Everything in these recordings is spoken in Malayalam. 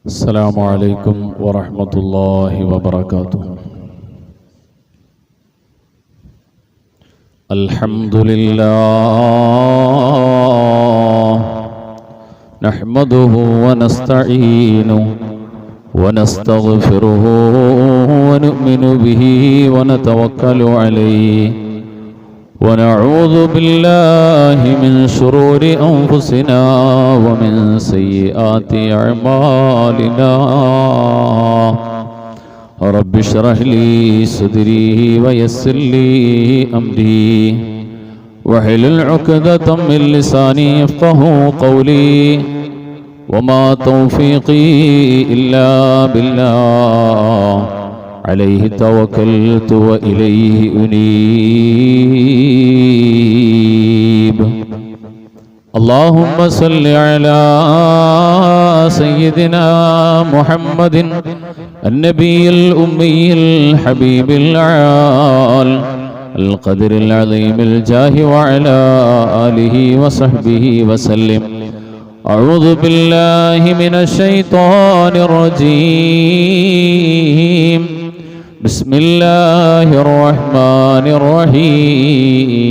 السلام عليكم ورحمة الله وبركاته. الحمد لله نحمده ونستعينه ونستغفره ونؤمن به ونتوكل عليه ونعوذ بالله من شرور أنفسنا ومن سيئات أعمالنا. رب اشرح لي صدري ويسر لي أمري واحلل عقدة من لساني يفقهوا قولي وما توفيقي إلا بالله عليه توكلت وإليه أنيب. اللهم صل على سيدنا محمد النبي الأمي الحبيب العال القدر العظيم الجاه وعلى آله وصحبه وسلم. أعوذ بالله من الشيطان الرجيم. بسم الله الرحمن الرحيم.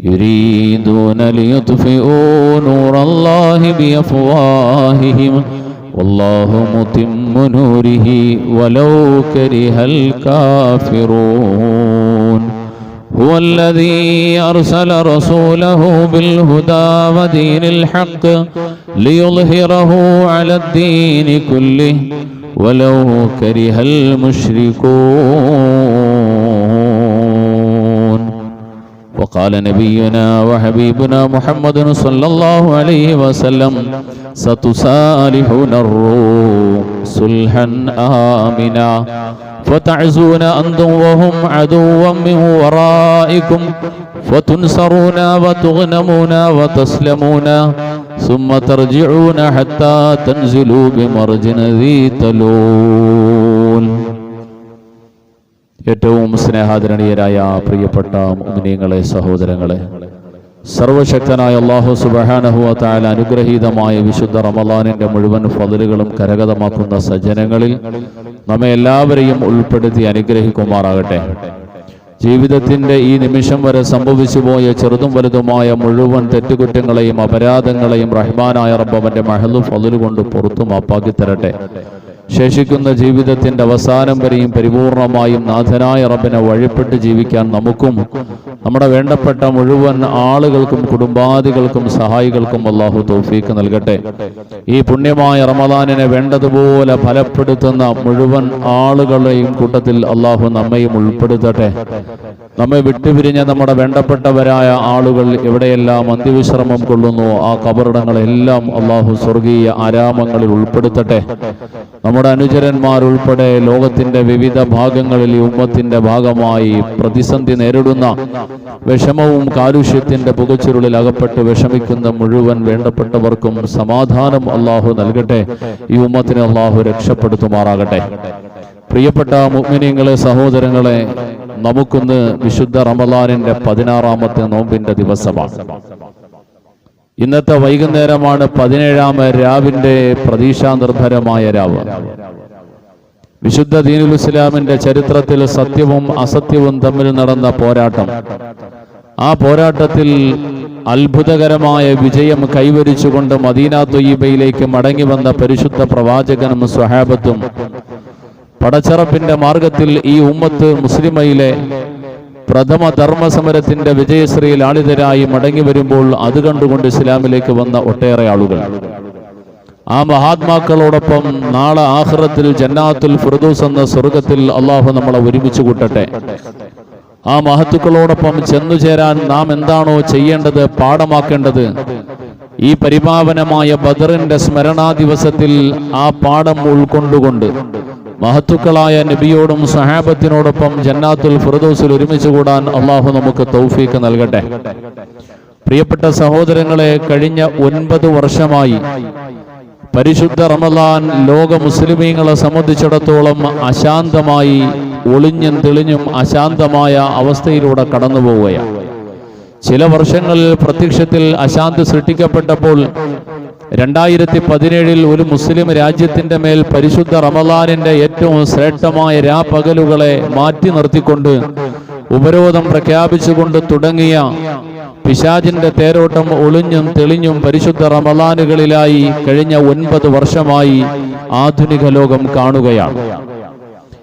يريدون ليطفئوا نور الله بأفواههم والله متم نوره ولو كره الكافرون. هو الذي أرسل رسوله بالهدى ودين الحق ليظهره على الدين كله ولو كره المشركون. وقال نبينا وحبيبنا محمد صلى الله عليه وسلم: ستصالحون الروم صلحا آمنا فتعزون أنتم وهم عدوا من ورائكم فتنصرون وتغنمون وتسلمون ثم ترجعون حتى تنزلوا بمرج ذي തലൂൻ. ഏറ്റവും സ്നേഹാദരണീയരായ പ്രിയപ്പെട്ട മുഅ്മിനീങ്ങളെ, സഹോദരങ്ങളെ, സർവശക്തനായ അല്ലാഹു സുബ്ഹാനഹു വ തആല അനുഗ്രഹീതമായ വിശുദ്ധ റമളാനിന്റെ മുഴുവൻ ഫളലുകളും കരഗതമാക്കുന്ന സജ്ജനങ്ങളിൽ നമ്മെ എല്ലാവരെയും ഉൾപ്പെടുത്തി അനുഗ്രഹിക്കുമാറാകട്ടെ. ജീവിതത്തിന്റെ ഈ നിമിഷം വരെ സംഭവിച്ചു പോയ ചെറുതും വലുതുമായ മുഴുവൻ തെറ്റുകുറ്റങ്ങളെയും അപരാധങ്ങളെയും റഹ്മാനായ റബ്ബ് അവന്റെ മഹ്ലു ഫളല് കൊണ്ട് പുറത്തു മാപ്പാക്കി തരട്ടെ. ശേഷിക്കുന്ന ജീവിതത്തിന്റെ അവസാനം വരെയും പരിപൂർണമായും നാഥനായ റബ്ബിനെ വഴിപ്പെട്ട് ജീവിക്കാൻ നമുക്കും നമ്മുടെ വേണ്ടപ്പെട്ട മുഴുവൻ ആളുകൾക്കും കുടുംബാദികൾക്കും സഹായികൾക്കും അല്ലാഹു തൗഫീഖ് നൽകട്ടെ. ഈ പുണ്യമായ റമളാനിനെ വേണ്ടതുപോലെ ഫലപ്പെടുത്തുന്ന മുഴുവൻ ആളുകളെയും കൂട്ടത്തിൽ അല്ലാഹു നമ്മയും ഉൾപ്പെടുത്തട്ടെ. നമ്മെ വിട്ടുപിരിഞ്ഞ നമ്മുടെ വേണ്ടപ്പെട്ടവരായ ആളുകൾ എവിടെയെല്ലാം അന്ത്യവിശ്രമം കൊള്ളുന്നു ആ ഖബറിടങ്ങളെല്ലാം അല്ലാഹു സ്വർഗീയ ആരാമങ്ങളിൽ ഉൾപ്പെടുത്തട്ടെ. നമ്മുടെ അനുചരന്മാരുൾപ്പെടെ ലോകത്തിന്റെ വിവിധ ഭാഗങ്ങളിൽ ഈ ഉമ്മത്തിന്റെ ഭാഗമായി പ്രതിസന്ധി നേരിടുന്ന വിഷമവും കാലുഷ്യത്തിന്റെ പുകച്ചുരുളിൽ അകപ്പെട്ട് വിഷമിക്കുന്ന മുഴുവൻ വേണ്ടപ്പെട്ടവർക്കും സമാധാനം അല്ലാഹു നൽകട്ടെ. ഈ ഉമ്മത്തിനെ അല്ലാഹു രക്ഷപ്പെടുത്തുമാറാകട്ടെ. പ്രിയപ്പെട്ട മുഅ്മിനീങ്ങളെ, സഹോദരങ്ങളെ, നമുക്കിന്ന് വിശുദ്ധ റമളാനിന്റെ 16ാമത്തെ നോമ്പിന്റെ ദിവസമാണ്. ഇന്നത്തെ വൈകുന്നേരമാണ് 17ാം രാവിന്റെ പ്രതീക്ഷാനിർഭരമായ രാവ്. വിശുദ്ധ ദീനുൽ ഇസ്ലാമിന്റെ ചരിത്രത്തിൽ സത്യവും അസത്യവും തമ്മിൽ നടന്ന പോരാട്ടം, ആ പോരാട്ടത്തിൽ അത്ഭുതകരമായ വിജയം കൈവരിച്ചുകൊണ്ട് മദീന ത്വയ്യിബയിലേക്ക് മടങ്ങി വന്ന പരിശുദ്ധ പ്രവാചകനും സ്വഹാബത്തും പടച്ചറപ്പിന്റെ മാർഗത്തിൽ ഈ ഉമ്മത്ത് മുസ്ലിമയിലെ പ്രഥമ ധർമ്മസമരത്തിന്റെ വിജയശ്രീ ലാളിതരായി മടങ്ങി വരുമ്പോൾ അത് കണ്ടുകൊണ്ട് ഇസ്ലാമിലേക്ക് വന്ന ഒട്ടേറെ ആളുകൾ, ആ മഹാത്മാക്കളോടൊപ്പം നാളെ ആഖിറത്തിൽ ജന്നാത്തുൽ ഫിർദൗസ് എന്ന സ്വർഗത്തിൽ അല്ലാഹു നമ്മളെ ഒരുമിച്ച് കൂട്ടട്ടെ. ആ മഹത്തുക്കളോടൊപ്പം ചെന്നുചേരാൻ നാം എന്താണോ ചെയ്യേണ്ടത്, പാഠമാക്കേണ്ടത്, ഈ പരിപാവനമായ ബദറിന്റെ സ്മരണാ ദിവസത്തിൽ ആ പാഠം ഉൾക്കൊണ്ടുകൊണ്ട് മഹത്തുക്കളായ നബിയോടും സഹാബത്തിനോടൊപ്പം ജന്നാത്തുൽ ഫിർദൗസിൽ ഒരുമിച്ച് കൂടാൻ അല്ലാഹു നമുക്ക് തൗഫീഖ് നൽകട്ടെ. പ്രിയപ്പെട്ട സഹോദരങ്ങളെ, കഴിഞ്ഞ 9 വർഷമായി പരിശുദ്ധ റമളാൻ ലോക മുസ്ലിമീങ്ങളെ സംബന്ധിച്ചിടത്തോളം അശാന്തമായി, ഒളിഞ്ഞും തെളിഞ്ഞും അശാന്തമായ അവസ്ഥയിലൂടെ കടന്നു പോവുകയാണ്. ചില വർഷങ്ങളിൽ പ്രത്യക്ഷത്തിൽ അശാന്തി സൃഷ്ടിക്കപ്പെട്ടപ്പോൾ 2017 ഒരു മുസ്ലിം രാജ്യത്തിൻ്റെ മേൽ പരിശുദ്ധ റമളാനിൻ്റെ ഏറ്റവും ശ്രേഷ്ഠമായ രാപ്പകലുകളെ മാറ്റി നിർത്തിക്കൊണ്ട് ഉപരോധം പ്രഖ്യാപിച്ചുകൊണ്ട് തുടങ്ങിയ പിശാചിന്റെ തേരോട്ടം ഒളിഞ്ഞും തെളിഞ്ഞും പരിശുദ്ധ റമളാനുകളിലായി കഴിഞ്ഞ 9 വർഷമായി ആധുനിക ലോകം കാണുകയാണ്.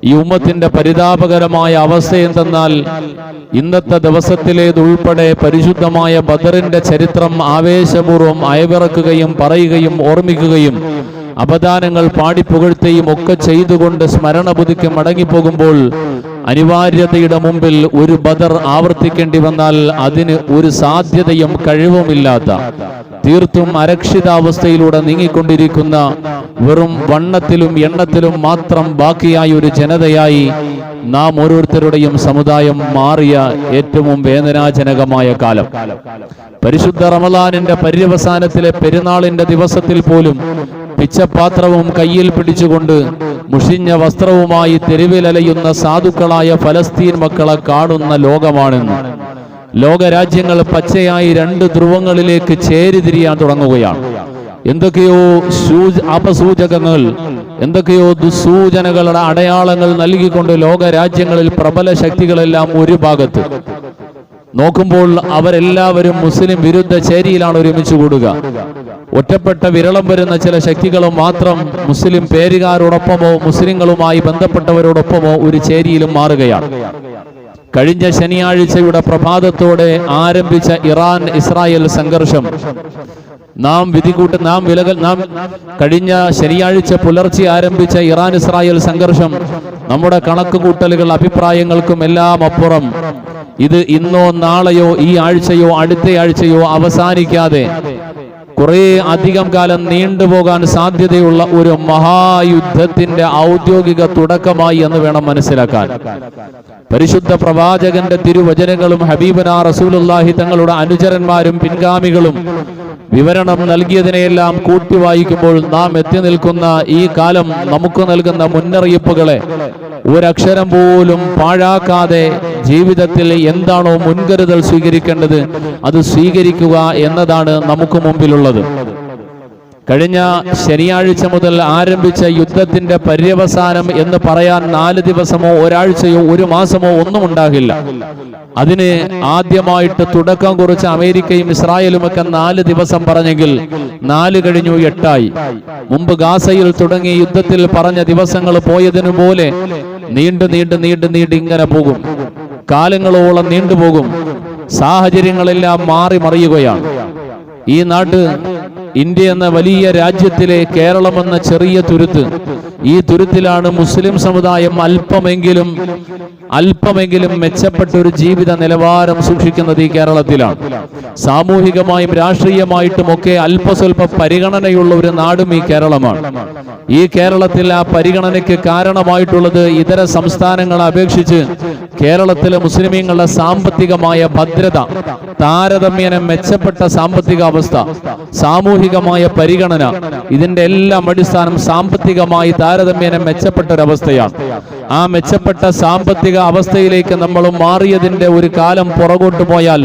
ഈ ഉമ്മത്തിന്റെ പരിതാപകരമായ അവസ്ഥ എന്തെന്നാൽ ഇന്നത്തെ ദിവസത്തിലേതുൾപ്പെടെ പരിശുദ്ധമായ ബദറിന്റെ ചരിത്രം ആവേശപൂർവ്വം അയവിറക്കുകയും പറയുകയും ഓർമ്മിക്കുകയും അപദാനങ്ങൾ പാടിപ്പുകഴ്ത്തുകയും ഒക്കെ ചെയ്തുകൊണ്ട് സ്മരണ പുതുക്കി മടങ്ങിപ്പോകുമ്പോൾ അനിവാര്യതയുടെ മുമ്പിൽ ഒരു ബദർ ആവർത്തിക്കേണ്ടി വന്നാൽ അതിന് ഒരു സാധ്യതയും കഴിവുമില്ലാത്ത തീർത്തും അരക്ഷിതാവസ്ഥയിലൂടെ നീങ്ങിക്കൊണ്ടിരിക്കുന്ന വെറും വണ്ണത്തിലും എണ്ണത്തിലും മാത്രം ബാക്കിയായ ഒരു ജനതയായി നാം ഓരോരുത്തരുടെയും സമുദായം മാറിയ ഏറ്റവും വേദനാജനകമായ കാലം. പരിശുദ്ധ റമളാനിന്റെ പര്യവസാനത്തിലെ പെരുന്നാളിന്റെ ദിവസത്തിൽ പോലും പിച്ചപാത്രവും കയ്യിൽ പിടിച്ചുകൊണ്ട് മുഷിഞ്ഞ വസ്ത്രവുമായി തെരുവിലലയുന്ന സാധുക്കളായ ഫലസ്തീൻ മക്കളെ കാണുന്ന ലോകമാണെന്ന്. ലോകരാജ്യങ്ങൾ പച്ചയായി 2 ധ്രുവങ്ങളിലേക്ക് ചേരിതിരിയാൻ തുടങ്ങുകയാണ്. എന്തൊക്കെയോ അപസൂചകങ്ങൾ, എന്തൊക്കെയോ ദുസൂചനകളുടെ അടയാളങ്ങൾ നൽകിക്കൊണ്ട് ലോകരാജ്യങ്ങളിൽ പ്രബല ശക്തികളെല്ലാം ഒരു ഭാഗത്ത് നോക്കുമ്പോൾ അവരെല്ലാവരും മുസ്ലിം വിരുദ്ധ ചേരിയിലാണ് ഒരുമിച്ച് കൂടുക. ഒറ്റപ്പെട്ട വിരളം വരുന്ന ചില ശക്തികളും മാത്രം മുസ്ലിം പേരുകാരോടൊപ്പമോ മുസ്ലിങ്ങളുമായി ബന്ധപ്പെട്ടവരോടൊപ്പമോ ഒരു ചേരിയിലും മാറുകയാണ്. കഴിഞ്ഞ ശനിയാഴ്ചയുടെ പ്രഭാതത്തോടെ ആരംഭിച്ച ഇറാൻ ഇസ്രായേൽ സംഘർഷം കഴിഞ്ഞ ശനിയാഴ്ച പുലർച്ചെ ആരംഭിച്ച ഇറാൻ ഇസ്രായേൽ സംഘർഷം നമ്മുടെ കണക്കുകൂട്ടലുകൾ അഭിപ്രായങ്ങൾക്കും എല്ലാം അപ്പുറം ഇത് ഇന്നോ നാളെയോ ഈ ആഴ്ചയോ അടുത്ത ആഴ്ചയോ അവസാനിക്കാതെ കുറെ അധികം കാലം നീണ്ടുപോകാൻ സാധ്യതയുള്ള ഒരു മഹായുദ്ധത്തിന്റെ ഔദ്യോഗിക തുടക്കമായി എന്ന് വേണം മനസ്സിലാക്കാൻ. പരിശുദ്ധ പ്രവാചകന്റെ തിരുവചനങ്ങളും ഹബീബനാ റസൂലുള്ളാഹി തങ്ങളുടെ അനുചരന്മാരും പിൻഗാമികളും വിവരണം നൽകിയതിനെയെല്ലാം കൂട്ടി വായിക്കുമ്പോൾ നാം എത്തി നിൽക്കുന്ന ഈ കാലം നമുക്ക് നൽകുന്ന മുന്നറിയിപ്പുകളെ ഒരക്ഷരം പോലും പാഴാക്കാതെ ജീവിതത്തിൽ എന്താണോ മുൻകരുതൽ സ്വീകരിക്കേണ്ടത് അത് സ്വീകരിക്കുക എന്നതാണ് നമുക്ക് മുമ്പിലുള്ളത്. കഴിഞ്ഞ ശനിയാഴ്ച മുതൽ ആരംഭിച്ച യുദ്ധത്തിന്റെ പര്യവസാനം എന്ന് പറയാൻ 4 ദിവസമോ ഒരാഴ്ചയോ ഒരു മാസമോ ഒന്നും ഉണ്ടാകില്ല. അതിന് ആദ്യമായിട്ട് തുടക്കം കുറിച്ച അമേരിക്കയും ഇസ്രായേലുമൊക്കെ 4 ദിവസം പറഞ്ഞെങ്കിൽ 4 കഴിഞ്ഞു 8ആയി. മുമ്പ് ഗാസയിൽ തുടങ്ങിയ യുദ്ധത്തിൽ പറഞ്ഞ ദിവസങ്ങൾ പോയതിനു പോലെ നീണ്ടു ഇങ്ങനെ പോകും. കാലങ്ങളോളം നീണ്ടുപോകും. സാഹചര്യങ്ങളെല്ലാം മാറി മറിയുകയാണ്. ഈ നാട് ഇന്ത്യ എന്ന വലിയ രാജ്യത്തിലെ കേരളം എന്ന ചെറിയ തുരുത്ത്, ഈ തുരുത്തിലാണ് മുസ്ലിം സമുദായം അല്പമെങ്കിലും മെച്ചപ്പെട്ട ഒരു ജീവിത നിലവാരം സൂക്ഷിക്കുന്നത് ഈ കേരളത്തിലാണ്. സാമൂഹികമായും രാഷ്ട്രീയമായിട്ടും ഒക്കെ അല്പസ്വല്പ പരിഗണനയുള്ള ഒരു നാടും ഈ കേരളമാണ്. ഈ കേരളത്തിൽ ആ പരിഗണനയ്ക്ക് കാരണമായിട്ടുള്ളത് ഇതര സംസ്ഥാനങ്ങളെ അപേക്ഷിച്ച് കേരളത്തിലെ മുസ്ലിമീങ്ങളുടെ സാമ്പത്തികമായ ഭദ്രത, താരതമ്യേന മെച്ചപ്പെട്ട സാമ്പത്തിക അവസ്ഥ, സാമൂഹികമായ പരിഗണന, ഇതിന്റെ എല്ലാം അടിസ്ഥാനം സാമ്പത്തികമായി താരതമ്യേന മെച്ചപ്പെട്ട ഒരവസ്ഥയാണ്. ആ മെച്ചപ്പെട്ട സാമ്പത്തിക അവസ്ഥയിലേക്ക് നമ്മൾ മാറിയതിന്റെ ഒരു കാലം പുറകോട്ട് പോയാൽ,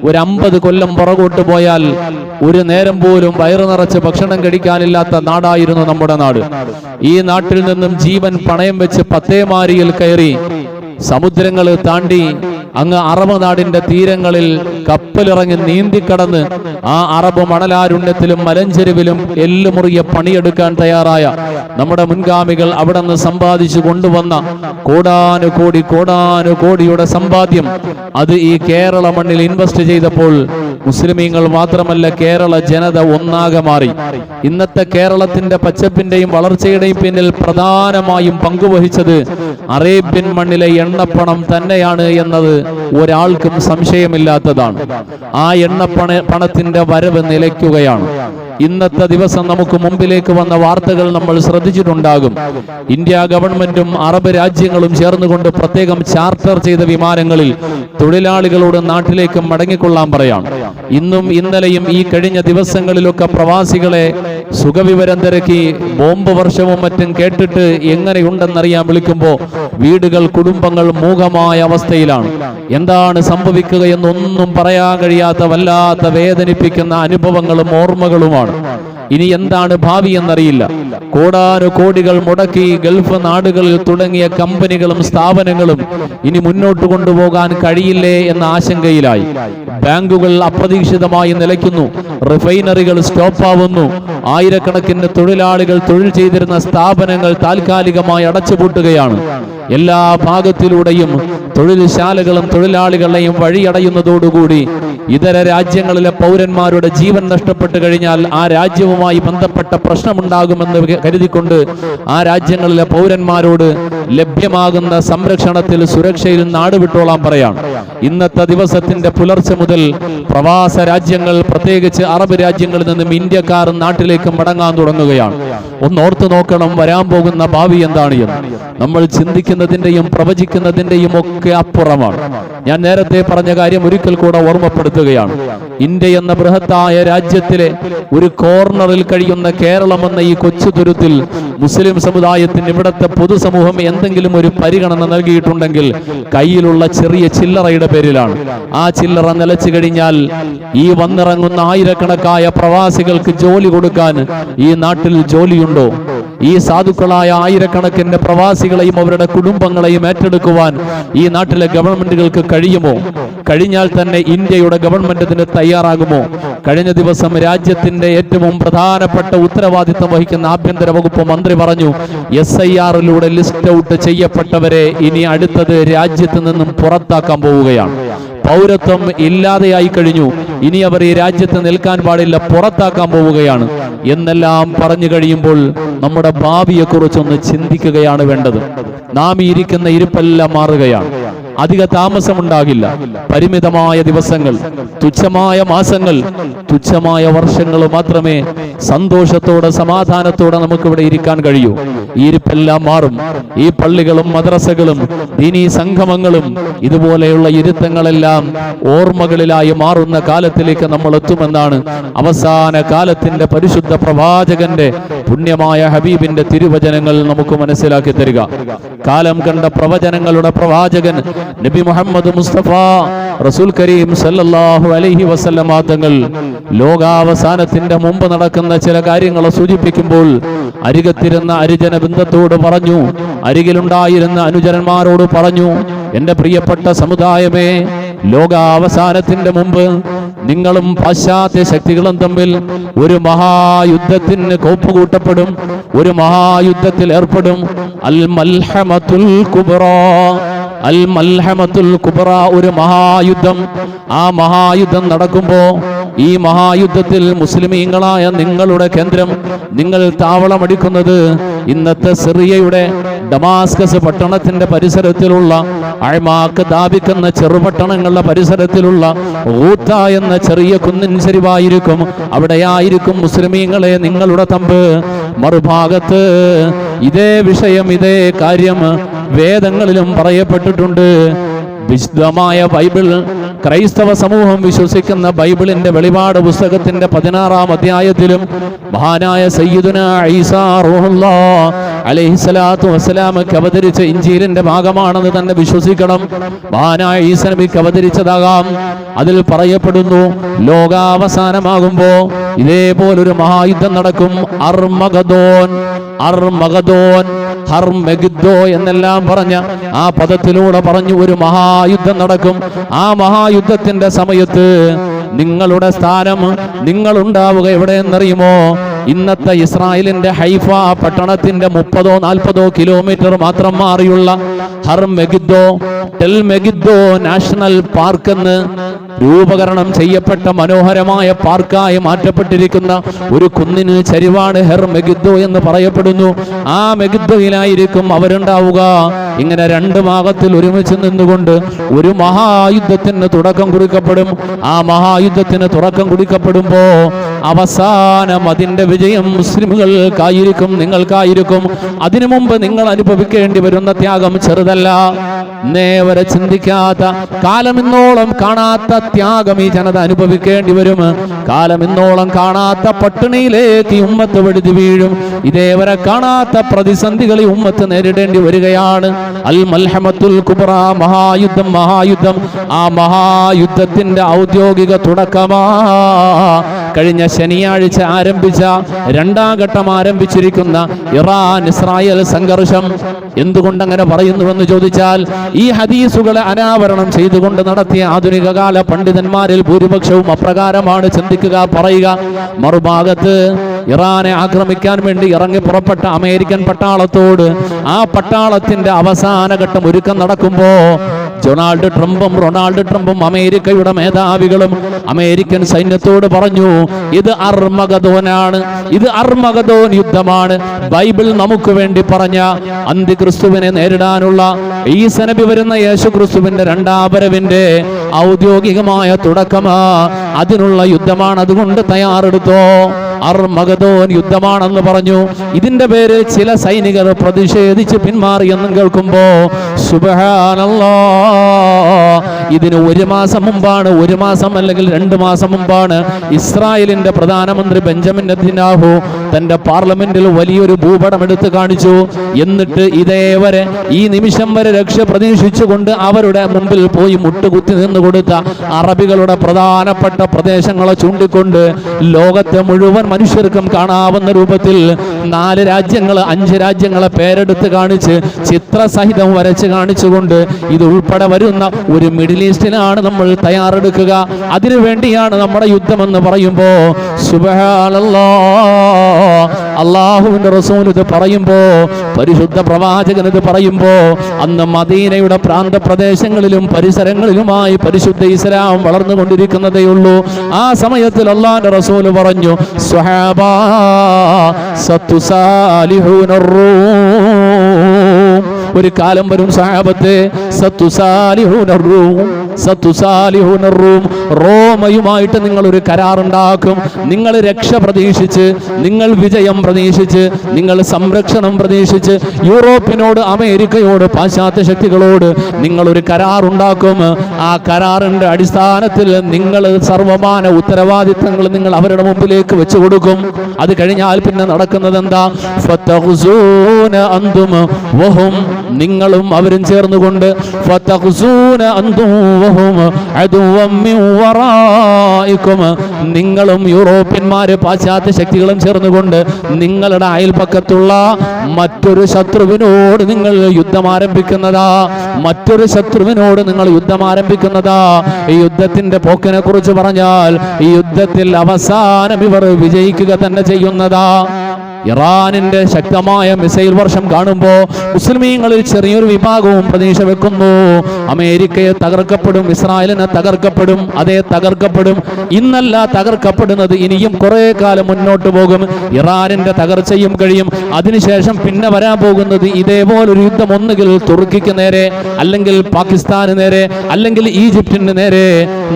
ഒരു 50 കൊല്ലം പുറകോട്ട് പോയാൽ ഒരു നേരം പോലും വയറു നിറച്ച് ഭക്ഷണം കഴിക്കാനില്ലാത്ത നാടായിരുന്നു നമ്മുടെ നാട്. ഈ നാട്ടിൽ നിന്നും ജീവൻ പണയം വെച്ച് പത്തേമാരിയിൽ കയറി സമുദ്രങ്ങൾ താണ്ടി അങ്ങ് അറബ് നാടിന്റെ തീരങ്ങളിൽ കപ്പലിറങ്ങി നീന്തിക്കടന്ന് ആ അറബ് മണലാരുണ്യത്തിലും മലഞ്ചെരുവിലും എല്ലുമുറിയെ പണിയെടുക്കാൻ തയ്യാറായ നമ്മുടെ മുൻഗാമികൾ അവിടെ നിന്ന് സമ്പാദിച്ചു കൊണ്ടുവന്ന കോടാനുകോടിയുടെ സമ്പാദ്യം അത് ഈ കേരള മണ്ണിൽ ഇൻവെസ്റ്റ് ചെയ്തപ്പോൾ മുസ്ലിമീങ്ങൾ മാത്രമല്ല കേരള ജനത ഒന്നാകെ മാറി. ഇന്നത്തെ കേരളത്തിന്റെ പച്ചപ്പിന്റെയും വളർച്ചയുടെയും പിന്നിൽ പ്രധാനമായും പങ്കുവഹിച്ചത് അറേബ്യൻ മണ്ണിലെ എണ്ണപ്പണം തന്നെയാണ് എന്നത് ഒരാൾക്കും സംശയമില്ലാത്തതാണ്. ആ പണത്തിന്റെ വരവ് നിലയ്ക്കുകയാണ്. ഇന്നത്തെ ദിവസം നമുക്ക് മുമ്പിലേക്ക് വന്ന വാർത്തകൾ നമ്മൾ ശ്രദ്ധിച്ചിട്ടുണ്ടാകും. ഇന്ത്യ ഗവൺമെന്റും അറബ് രാജ്യങ്ങളും ചേർന്നുകൊണ്ട് പ്രത്യേകം ചാർട്ടർ ചെയ്ത വിമാനങ്ങളിൽ തൊഴിലാളികളോട് നാട്ടിലേക്ക് മടങ്ങിക്കൊള്ളാൻ പറയാം. ഇന്നും ഇന്നലെയും ഈ കഴിഞ്ഞ ദിവസങ്ങളിലൊക്കെ പ്രവാസികളെ സുഖവിവരം തിരക്കി ബോംബ് വർഷവും മറ്റും കേട്ടിട്ട് എങ്ങനെയുണ്ടെന്നറിയാൻ വിളിക്കുമ്പോൾ വീടുകൾ, കുടുംബങ്ങൾ മൂകമായ അവസ്ഥയിലാണ്. എന്താണ് സംഭവിക്കുക എന്നൊന്നും പറയാൻ കഴിയാത്ത വല്ലാത്ത വേദനിപ്പിക്കുന്ന അനുഭവങ്ങളും ഓർമ്മകളുമാണ്. ഇനി എന്താണ് ഭാവി എന്നറിയില്ല. കോടാനുകോടികൾ മുടക്കി ഗൾഫ് നാടുകളിൽ തുടങ്ങിയ കമ്പനികളും സ്ഥാപനങ്ങളും ഇനി മുന്നോട്ട് കൊണ്ടുപോകാൻ കഴിയില്ലേ എന്ന ആശങ്കയിലായി. ബാങ്കുകൾ അപ്രതീക്ഷിതമായി നിലയ്ക്കുന്നു, റിഫൈനറികൾ സ്റ്റോപ്പാവുന്നു, ആയിരക്കണക്കിന് തൊഴിലാളികൾ തൊഴിൽ ചെയ്തിരുന്ന സ്ഥാപനങ്ങൾ താൽക്കാലികമായി അടച്ചുപൂട്ടുകയാണ്. എല്ലാ ഭാഗത്തിലൂടെയും തൊഴിൽശാലകളും തൊഴിലാളികളെയും വഴിയടയുന്നതോടുകൂടി ഇതര രാജ്യങ്ങളിലെ പൗരന്മാരുടെ ജീവൻ നഷ്ടപ്പെട്ടു കഴിഞ്ഞാൽ ആ രാജ്യവുമായി ബന്ധപ്പെട്ട പ്രശ്നമുണ്ടാകുമെന്ന് കരുതിക്കൊണ്ട് ആ രാജ്യങ്ങളിലെ പൗരന്മാരോട് ലഭ്യമാകുന്ന സംരക്ഷണത്തിൽ, സുരക്ഷയിൽ നാടുവിട്ടോളാൻ പറയാം. ഇന്നത്തെ ദിവസത്തിന്റെ പുലർച്ചെ മുതൽ പ്രവാസ രാജ്യങ്ങൾ, പ്രത്യേകിച്ച് അറബ് രാജ്യങ്ങളിൽ നിന്നും ഇന്ത്യക്കാർ നാട്ടിലേക്ക് മടങ്ങാൻ തുടങ്ങുകയാണ്. ഒന്നോർത്തു നോക്കണം, വരാൻ പോകുന്ന ഭാവി എന്താണ് എന്ന്. നമ്മൾ ചിന്തിക്കുന്നതിന്റെയും പ്രവചിക്കുന്നതിന്റെയും ഒക്കെ അപ്പുറമാണ്. ഞാൻ നേരത്തെ പറഞ്ഞ കാര്യം ഒരിക്കൽ കൂടെ ഓർമ്മപ്പെടുത്തുകയാണ്. ഇന്ത്യ എന്ന ബൃഹത്തായ രാജ്യത്തിലെ ഒരു കോർണറിൽ കഴിയുന്ന കേരളം എന്ന ഈ കൊച്ചു തുരുത്തിൽ മുസ്ലിം സമുദായത്തിന് ഇവിടുത്തെ പൊതുസമൂഹം എന്തെങ്കിലും ഒരു പരിഗണന നൽകിയിട്ടുണ്ടെങ്കിൽ കയ്യിലുള്ള ചെറിയ ചില്ലറയുടെ പേരിലാണ്. ആ ചില്ലറ നിലച്ചു കഴിഞ്ഞാൽ ഈ വന്നിറങ്ങുന്ന ആയിരക്കണക്കായ പ്രവാസികൾക്ക് ജോലി കൊടുക്കാൻ ഈ നാട്ടിൽ ജോലിയുണ്ടോ? ഈ സാധുക്കളായ ആയിരക്കണക്കിന് പ്രവാസികളെയും അവരുടെ കുടുംബങ്ങളെയും ഏറ്റെടുക്കുവാൻ ഈ നാട്ടിലെ ഗവൺമെന്റുകൾക്ക് കഴിയുമോ? കഴിഞ്ഞാൽ തന്നെ ഇന്ത്യയുടെ ഗവൺമെന്റ് ഇതിന് തയ്യാറാകുമോ? കഴിഞ്ഞ ദിവസം രാജ്യത്തിന്റെ ഏറ്റവും പ്രധാനപ്പെട്ട ഉത്തരവാദിത്തം വഹിക്കുന്ന ആഭ്യന്തര വകുപ്പ് മന്ത്രി പറഞ്ഞു, SIR-ിലൂടെ ലിസ്റ്റ് ഔട്ട് ചെയ്യപ്പെട്ടവരെ ഇനി അടുത്തത് രാജ്യത്ത് നിന്നും പുറത്താക്കാൻ പോവുകയാണ്. പൗരത്വം ഇല്ലാതെയായി കഴിഞ്ഞു, ഇനി അവർ ഈ രാജ്യത്ത് നിൽക്കാൻ പാടില്ല, പുറത്താക്കാൻ പോവുകയാണ് എന്നെല്ലാം പറഞ്ഞു കഴിയുമ്പോൾ നമ്മുടെ ഭാവിയെക്കുറിച്ചൊന്ന് ചിന്തിക്കുകയാണ് വേണ്ടത്. നാം ഈ ഇരിക്കുന്ന ഇരിപ്പെല്ലാം മാറുകയാണ്. അധിക താമസമുണ്ടാകില്ല. പരിമിതമായ ദിവസങ്ങൾ, തുച്ഛമായ മാസങ്ങൾ, തുച്ഛമായ വർഷങ്ങൾ മാത്രമേ സന്തോഷത്തോടെ സമാധാനത്തോടെ നമുക്കിവിടെ ഇരിക്കാൻ കഴിയൂ. ഈ ഇരിപ്പെല്ലാം മാറും. ഈ പള്ളികളും മദ്രസകളും ദീനീ സംഗമങ്ങളും ഇതുപോലെയുള്ള ഇരുത്തങ്ങളെല്ലാം ഓർമ്മകളിലായി മാറുന്ന കാലത്തിലേക്ക് നമ്മൾ എത്തുമെന്നാണ് അവസാന കാലത്തിന്റെ പരിശുദ്ധ പ്രവാചകന്റെ പുണ്യമായ ഹബീബിന്റെ തിരുവചനങ്ങൾ നമുക്ക് മനസ്സിലാക്കി തരിക. കാലം കണ്ട പ്രവചനങ്ങളുടെ പ്രവാചകൻ നബി മുഹമ്മദ് മുസ്തഫ റസൂൽ കരീം സല്ലല്ലാഹു അലൈഹി വസല്ലം തങ്ങൾ ലോകാവസാനത്തിന്റെ മുമ്പ് നടക്കുന്ന ചില കാര്യങ്ങളെ സൂചിപ്പിക്കുമ്പോൾ അരികത്തിരുന്ന അനുജന ബന്ധത്തോട് പറഞ്ഞു, അരികിലുണ്ടായിരുന്ന അനുജനന്മാരോട് പറഞ്ഞു, എന്റെ പ്രിയപ്പെട്ട സമുദായമേ, ലോകാവസാനത്തിന്റെ മുമ്പ് നിങ്ങളും പാശ്ചാത്യ ശക്തികളും തമ്മിൽ ഒരു മഹായുദ്ധത്തിന് കോപ്പുകൂട്ടപ്പെടും, ഒരു മഹായുദ്ധത്തിൽ ഏർപ്പെടും. അൽ മൽഹമത്തുൽ കുബ്റാ, അൽ മൽഹമത്തുൽ കുബ്റ, ഒരു മഹായുദ്ധം. ആ മഹായുദ്ധം നടക്കുമ്പോ ഈ മഹായുദ്ധത്തിൽ മുസ്ലിമീങ്ങളായ നിങ്ങളുടെ കേന്ദ്രം, നിങ്ങൾ താവളമടിക്കുന്നത് ഇന്നത്തെ സിറിയയുടെ ഡമാസ്കസ് പട്ടണത്തിന്റെ പരിസരത്തിലുള്ള അഴ്മാക്ക് സ്ഥാപിക്കുന്ന ചെറുപട്ടണങ്ങളുടെ പരിസരത്തിലുള്ള ഊത്ത എന്ന ചെറിയ കുന്നിൻ ചെരിവായിരിക്കും. അവിടെയായിരിക്കും മുസ്ലിമീങ്ങളെ നിങ്ങളുടെ തമ്പ്. മറുഭാഗത്ത് ഇതേ വിഷയം, ഇതേ കാര്യം വേദങ്ങളിലും പറയപ്പെട്ടിട്ടുണ്ട്. വിശുദ്ധമായ ബൈബിൾ, ക്രൈസ്തവ സമൂഹം വിശ്വസിക്കുന്ന ബൈബിളിന്റെ വെളിപാട് പുസ്തകത്തിന്റെ 16-ാം അധ്യായത്തിലും മഹാനായ സയ്യിദുനാ ഈസാ റൂഹുല്ലാഹ് അലൈഹിസ്സലാത്തു വസ്സലാമക്ക് അവതരിച്ച ഇഞ്ചീലിന്റെ ഭാഗമാണെന്ന് തന്നെ വിശ്വസിക്കണം. മഹാനായ ഈസാ നബിക്ക് അവതരിച്ചതാകാം. അതിൽ പറയപ്പെടുന്നു, ലോകാവസാനമാകുമ്പോ ഇതേപോലൊരു മഹായുദ്ധം നടക്കും. അർമഗദോൻ, അർമഗദോൻ, ഹർമെഗിദ്ദോ എന്നെല്ലാം പറഞ്ഞ ആ പദത്തിലൂടെ പറഞ്ഞു ഒരു മഹായുദ്ധം നടക്കും. ആ മഹായുദ്ധത്തിന്റെ സമയത്ത് നിങ്ങളുടെ സ്ഥാനം, നിങ്ങൾ ഉണ്ടാവുക എവിടെയെന്നറിയുമോ? ഇന്നത്തെ ഇസ്രായേലിന്റെ ഹൈഫ പട്ടണത്തിന്റെ 30-40 കിലോമീറ്റർ മാത്രം മാറിയുള്ള Har Megiddo Tel Megiddo national park എന്ന് രൂപകരണം ചെയ്യപ്പെട്ട മനോഹരമായ പാർക്കായി മാറ്റപ്പെട്ടിരിക്കുന്ന ഒരു കുന്നിന് ചരിവാണ് ഹെർ മെഗിദ്ദോ എന്ന് പറയപ്പെടുന്നു. ആ മെഗിദ്ദോയിലായിരിക്കും അവരുണ്ടാവുക. ഇങ്ങനെ രണ്ട് ഭാഗത്തിൽ ഒരുമിച്ച് നിന്നുകൊണ്ട് ഒരു മഹായുദ്ധത്തിന് തുടക്കം കുറിക്കപ്പെടും. ആ മഹായുദ്ധത്തിന് തുടക്കം കുറിക്കപ്പെടുമ്പോ അവസാനം അതിന്റെ വിജയം മുസ്ലിമുകൾക്കായിരിക്കും, നിങ്ങൾക്കായിരിക്കും. അതിനു മുമ്പ് നിങ്ങൾ അനുഭവിക്കേണ്ടി വരുന്ന ത്യാഗം ചെറുതല്ല. നേവരെ ചിന്തിക്കാത്ത, കാലമിന്നോളം കാണാത്ത ത്യാഗം ഈ ജനത അനുഭവിക്കേണ്ടി വരും. കാലമിന്നോളം കാണാത്ത പട്ടിണിയിലേക്ക് ഈ ഉമ്മത്ത് വെടുതി വീഴും. ഇതേവരെ കാണാത്ത പ്രതിസന്ധികൾ ഈ ഉമ്മത്ത് നേരിടേണ്ടി വരികയാണ്. അൽ മൽഹമത്തുൽ കുബ്ര, മഹായുദ്ധം. ആ മഹായുദ്ധത്തിന്റെ ഔദ്യോഗിക തുടക്കമാ കഴിഞ്ഞ ശനിയാഴ്ച ആരംഭിച്ച, രണ്ടാം ഘട്ടം ആരംഭിച്ചിരിക്കുന്ന ഇറാൻ ഇസ്രായേൽ സംഘർഷം. എന്തുകൊണ്ടങ്ങനെ പറയുന്നുവെന്ന് ചോദിച്ചാൽ, ഈ ഹദീസുകളെ അനാവരണം ചെയ്തുകൊണ്ട് നടത്തിയ ആധുനിക കാല പണ്ഡിതന്മാരിൽ ഭൂരിപക്ഷവും അപ്രകാരമാണ് ചിന്തിക്കുക, പറയുക. മറുഭാഗത്ത് ഇറാനെ ആക്രമിക്കാൻ വേണ്ടി ഇറങ്ങി പുറപ്പെട്ട അമേരിക്കൻ പട്ടാളത്തോട് ആ പട്ടാളത്തിന്റെ അവസാന ഘട്ടം ഒരുക്കം നടക്കുമ്പോ ഡൊണാൾഡ് ട്രംപും അമേരിക്കയുടെ മേധാവികളും അമേരിക്കൻ സൈന്യത്തോട് പറഞ്ഞു, ഇത് അർമഗദോനാണ്, ഇത് അർമഗദോൻ യുദ്ധമാണ്. ബൈബിൾ നമുക്ക് വേണ്ടി പറഞ്ഞ അന്തിക്രിസ്തുവിനെ നേരിടാനുള്ള, ഈസ നബി വരുന്ന യേശു ക്രിസ്തുവിന്റെ രണ്ടാം വരവിന്റെ ഔദ്യോഗികമായ തുടക്കമാ, അതിനുള്ള യുദ്ധമാണ്. അതുകൊണ്ട് തയ്യാറെടുത്തോ. അർമഗദോൻ യുദ്ധമാണെന്ന് പറഞ്ഞു. ഇതിന്റെ പേരിൽ ചില സൈനികർ പ്രതിഷേധിച്ച് പിന്മാറിയെന്നും കേൾക്കുമ്പോ സുബ്ഹാനല്ലാഹ്, ഇതിന് 1 മാസം മുമ്പാണ്, 1 മാസം അല്ലെങ്കിൽ 2 മാസം മുമ്പാണ് ഇസ്രായേലിന്റെ പ്രധാനമന്ത്രി ബെഞ്ചമിൻ നെതന്യാഹു തന്റെ പാർലമെന്റിൽ വലിയൊരു ഭൂപടം എടുത്ത് കാണിച്ചു. എന്നിട്ട് ഇതേവരെ ഈ നിമിഷം വരെ രക്ഷ പ്രതീക്ഷിച്ചുകൊണ്ട് അവരുടെ മുമ്പിൽ പോയി മുട്ടുകുത്തി നിന്ന് കൊടുത്ത അറബികളുടെ പ്രധാനപ്പെട്ട പ്രദേശങ്ങളെ ചൂണ്ടിക്കൊണ്ട് ലോകത്തെ മുഴുവൻ മനുഷ്യർക്കും കാണാവുന്ന രൂപത്തിൽ 4 രാജ്യങ്ങൾ 5 രാജ്യങ്ങളെ പേരെടുത്ത് കാണിച്ച് ചിത്രസഹിതം വരച്ച് കാണിച്ചുകൊണ്ട് ഇത് ഉൾപ്പെടെ വരുന്ന ഒരു മിഡിൽ ഈസ്റ്റിലാണ് നമ്മൾ തയ്യാറെടുക്കുക, അതിനു വേണ്ടിയാണ് നമ്മുടെ യുദ്ധമെന്ന് പറയുമ്പോ സുബ്ഹാനല്ലാഹ്, അല്ലാഹുവിന്റെ റസൂൽ ഇത് പറയുമ്പോ, പരിശുദ്ധ പ്രവാചകൻ ഇത് പറയുമ്പോ, അന്ന് മദീനയുടെ പ്രാന്തപ്രദേശങ്ങളിലും പരിസരങ്ങളിലുമായി പരിശുദ്ധ ഇസ്ലാം വളർന്നുകൊണ്ടിരിക്കുന്നതേ ഉള്ളൂ. ആ സമയത്തിൽ അല്ലാഹുവിന്റെ റസൂൽ പറഞ്ഞു, സ്വഹാബാ സത്തുസാലിഹൂനർ റൂം, ഒരു കാലം വരും സഹാബത്തെ, റോമയുമായിട്ട് നിങ്ങൾ ഒരു കരാറുണ്ടാക്കും. നിങ്ങൾ രക്ഷ പ്രതീക്ഷിച്ച്, നിങ്ങൾ വിജയം പ്രതീക്ഷിച്ച്, നിങ്ങൾ സംരക്ഷണം പ്രതീക്ഷിച്ച് യൂറോപ്പിനോട്, അമേരിക്കയോട്, പാശ്ചാത്യ ശക്തികളോട് നിങ്ങൾ ഒരു കരാറുണ്ടാക്കും. ആ കരാറിന്റെ അടിസ്ഥാനത്തിൽ നിങ്ങൾ സർവമാന ഉത്തരവാദിത്തങ്ങൾ നിങ്ങൾ അവരുടെ മുമ്പിലേക്ക് വെച്ചു കൊടുക്കും. അത് കഴിഞ്ഞാൽ പിന്നെ നടക്കുന്നത് എന്താ? ഫതഖ്സൂന അന്തും വഹും, നിങ്ങളും അവരും ചേർന്നുകൊണ്ട്, ഫതഖ്സൂന അന്തും വഹും അദുവം മിൻ വറായികും, നിങ്ങളും യൂറോപ്യന്മാര് പാശ്ചാത്യ ശക്തികളും ചേർന്നുകൊണ്ട് നിങ്ങളുടെ അയൽപക്കത്തുള്ള മറ്റൊരു ശത്രുവിനോട് നിങ്ങൾ യുദ്ധം ആരംഭിക്കുന്നതാ, മറ്റൊരു ശത്രുവിനോട് നിങ്ങൾ യുദ്ധം ആരംഭിക്കുന്നതാ. ഈ യുദ്ധത്തിന്റെ പോക്കിനെ കുറിച്ച് പറഞ്ഞാൽ, ഈ യുദ്ധത്തിൽ അവസാനം ഇവർ വിജയിക്കുക തന്നെ ചെയ്യുന്നതാ. ഇറാനിന്റെ ശക്തമായ മിസൈൽ വർഷം കാണുമ്പോൾ മുസ്ലിമീങ്ങളിൽ ചെറിയൊരു വിഭാഗവും പ്രതീക്ഷ വെക്കുന്നു, അമേരിക്കയെ തകർക്കപ്പെടും, ഇസ്രായേലിനെ തകർക്കപ്പെടും. അതേ, തകർക്കപ്പെടും. ഇന്നല്ല തകർക്കപ്പെടുന്നത്, ഇനിയും കുറെ കാലം മുന്നോട്ട് പോകും. ഇറാനിന്റെ തകർച്ചയും കഴിയും. അതിനുശേഷം പിന്നെ വരാൻ പോകുന്നത് ഇതേപോലൊരു യുദ്ധം, ഒന്നുകിൽ തുർക്കിക്ക് നേരെ, അല്ലെങ്കിൽ പാകിസ്ഥാന് നേരെ, അല്ലെങ്കിൽ ഈജിപ്തിന് നേരെ,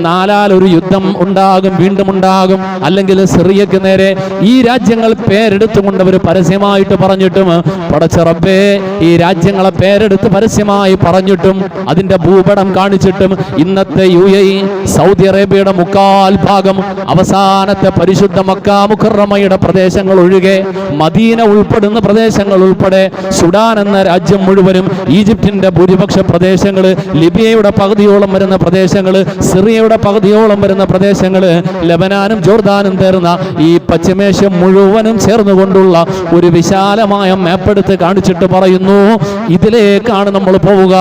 നാലാലൊരു യുദ്ധം ഉണ്ടാകും, വീണ്ടും ഉണ്ടാകും. അല്ലെങ്കിൽ സിറിയക്ക് നേരെ. ഈ രാജ്യങ്ങൾ പേരെടുത്തുകൊണ്ട് അവർ പരസ്യമായിട്ട് പറഞ്ഞിട്ടും, പടച്ച റബ്ബേ, ഈ രാജ്യങ്ങളെ പേരെടുത്ത് പരസ്യമായി പറഞ്ഞിട്ടും അതിന്റെ ഭൂപടം കാണിച്ചിട്ടും ഇന്നത്തെ UAE, സൗദി അറേബ്യയുടെ 3/4 ഭാഗം, അവസാനത്തെ പരിശുദ്ധ മക്ക മുക്കറമയുടെ പ്രദേശങ്ങൾ ഒഴികെ, മദീന ഉൾപ്പെടുന്ന പ്രദേശങ്ങൾ ഉൾപ്പെടെ, സുഡാൻ എന്ന രാജ്യം മുഴുവനും, ഈജിപ്തിന്റെ ഭൂരിപക്ഷ പ്രദേശങ്ങൾ, ലിബിയയുടെ പകുതിയോളം വരുന്ന പ്രദേശങ്ങൾ, സിറിയയുടെ പകുതിയോളം വരുന്ന പ്രദേശങ്ങൾ, ലെബനാനും ജോർദാനും ചേർന്ന ഈ പശ്ചിമേഷ്യ മുഴുവനും ചേർന്നുകൊണ്ട് കൊണ്ടുള്ള ഒരു വിശാലമായ മാപ്പെടുത്ത് കാണിച്ചിട്ട് പറയുന്നു, ഇതിലേക്കാണ് നമ്മൾ പോവുക,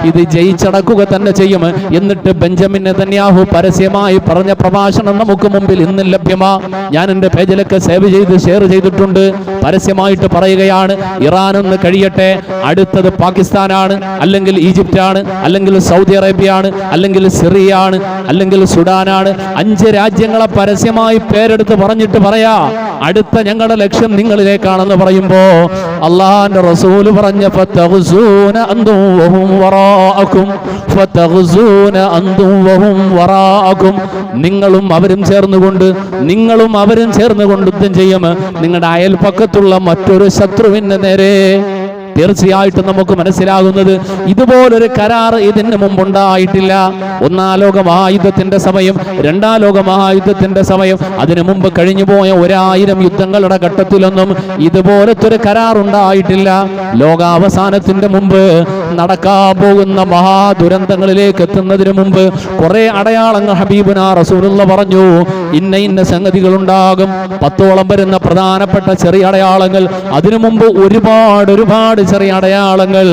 ഇത് ജയിച്ചടക്കുക തന്നെ ചെയ്യും. എന്നിട്ട് ബെഞ്ചമിൻ നെതന്യാഹു പരസ്യമായി പറഞ്ഞ പ്രഭാഷണം നമുക്ക് മുമ്പിൽ ഇന്നും ലഭ്യമാ. ഞാൻ എൻ്റെ പേജിലൊക്കെ സേവ് ചെയ്ത് ഷെയർ ചെയ്തിട്ടുണ്ട്. പരസ്യമായിട്ട് പറയുകയാണ്, ഇറാൻ ഒന്ന് കഴിയട്ടെ, അടുത്തത് പാകിസ്ഥാനാണ്, അല്ലെങ്കിൽ ഈജിപ്റ്റാണ്, അല്ലെങ്കിൽ സൗദി അറേബ്യയാണ്, അല്ലെങ്കിൽ സിറിയയാണ്, അല്ലെങ്കിൽ സുഡാനാണ്. 5 രാജ്യങ്ങളെ പരസ്യമായി പേരെടുത്ത് പറഞ്ഞിട്ട് പറയാ, അടുത്ത ഞങ്ങളുടെ ലക്ഷ്യം നിങ്ങളിലേക്കാണെന്ന് പറയുമ്പോ അള്ളാഹുവിന്റെ റസൂല് പറഞ്ഞ ഫതഗ്സൂന അൻതും വഹും വറാഅകും, ഫതഗ്സൂന അൻതും വഹും വറാഅകും. നിങ്ങളും അവരും ചേർന്നുകൊണ്ട് യുദ്ധം ചെയ്യും നിങ്ങളുടെ അയൽപക്കത്തുള്ള മറ്റൊരു ശത്രുവിന്റെ നേരെ. തീർച്ചയായിട്ടും നമുക്ക് മനസ്സിലാകുന്നത് ഇതുപോലൊരു കരാർ ഇതിന് മുമ്പുണ്ടായിട്ടില്ല. 1-ാം ലോക മഹായുദ്ധത്തിന്റെ സമയം, 2-ാം ലോക മഹായുദ്ധത്തിന്റെ സമയം, അതിനു മുമ്പ് കഴിഞ്ഞുപോയ 1000 യുദ്ധങ്ങളുടെ ഘട്ടത്തിലൊന്നും ഇതുപോലത്തെ ഒരു കരാർ ഉണ്ടായിട്ടില്ല. ലോകാവസാനത്തിന്റെ മുമ്പ് നടക്കാൻ പോകുന്ന മഹാദുരന്തങ്ങളിലേക്ക് എത്തുന്നതിന് മുമ്പ് കുറെ അടയാളങ്ങൾ ഹബീബുനാ റസൂലുള്ള പറഞ്ഞു. ഇന്ന സംഗതികൾ ഉണ്ടാകും, 10ഓളം വരുന്ന പ്രധാനപ്പെട്ട ചെറിയ അടയാളങ്ങൾ. അതിനു മുമ്പ് ഒരുപാട് ചെറിയ അടയാളങ്ങൾ,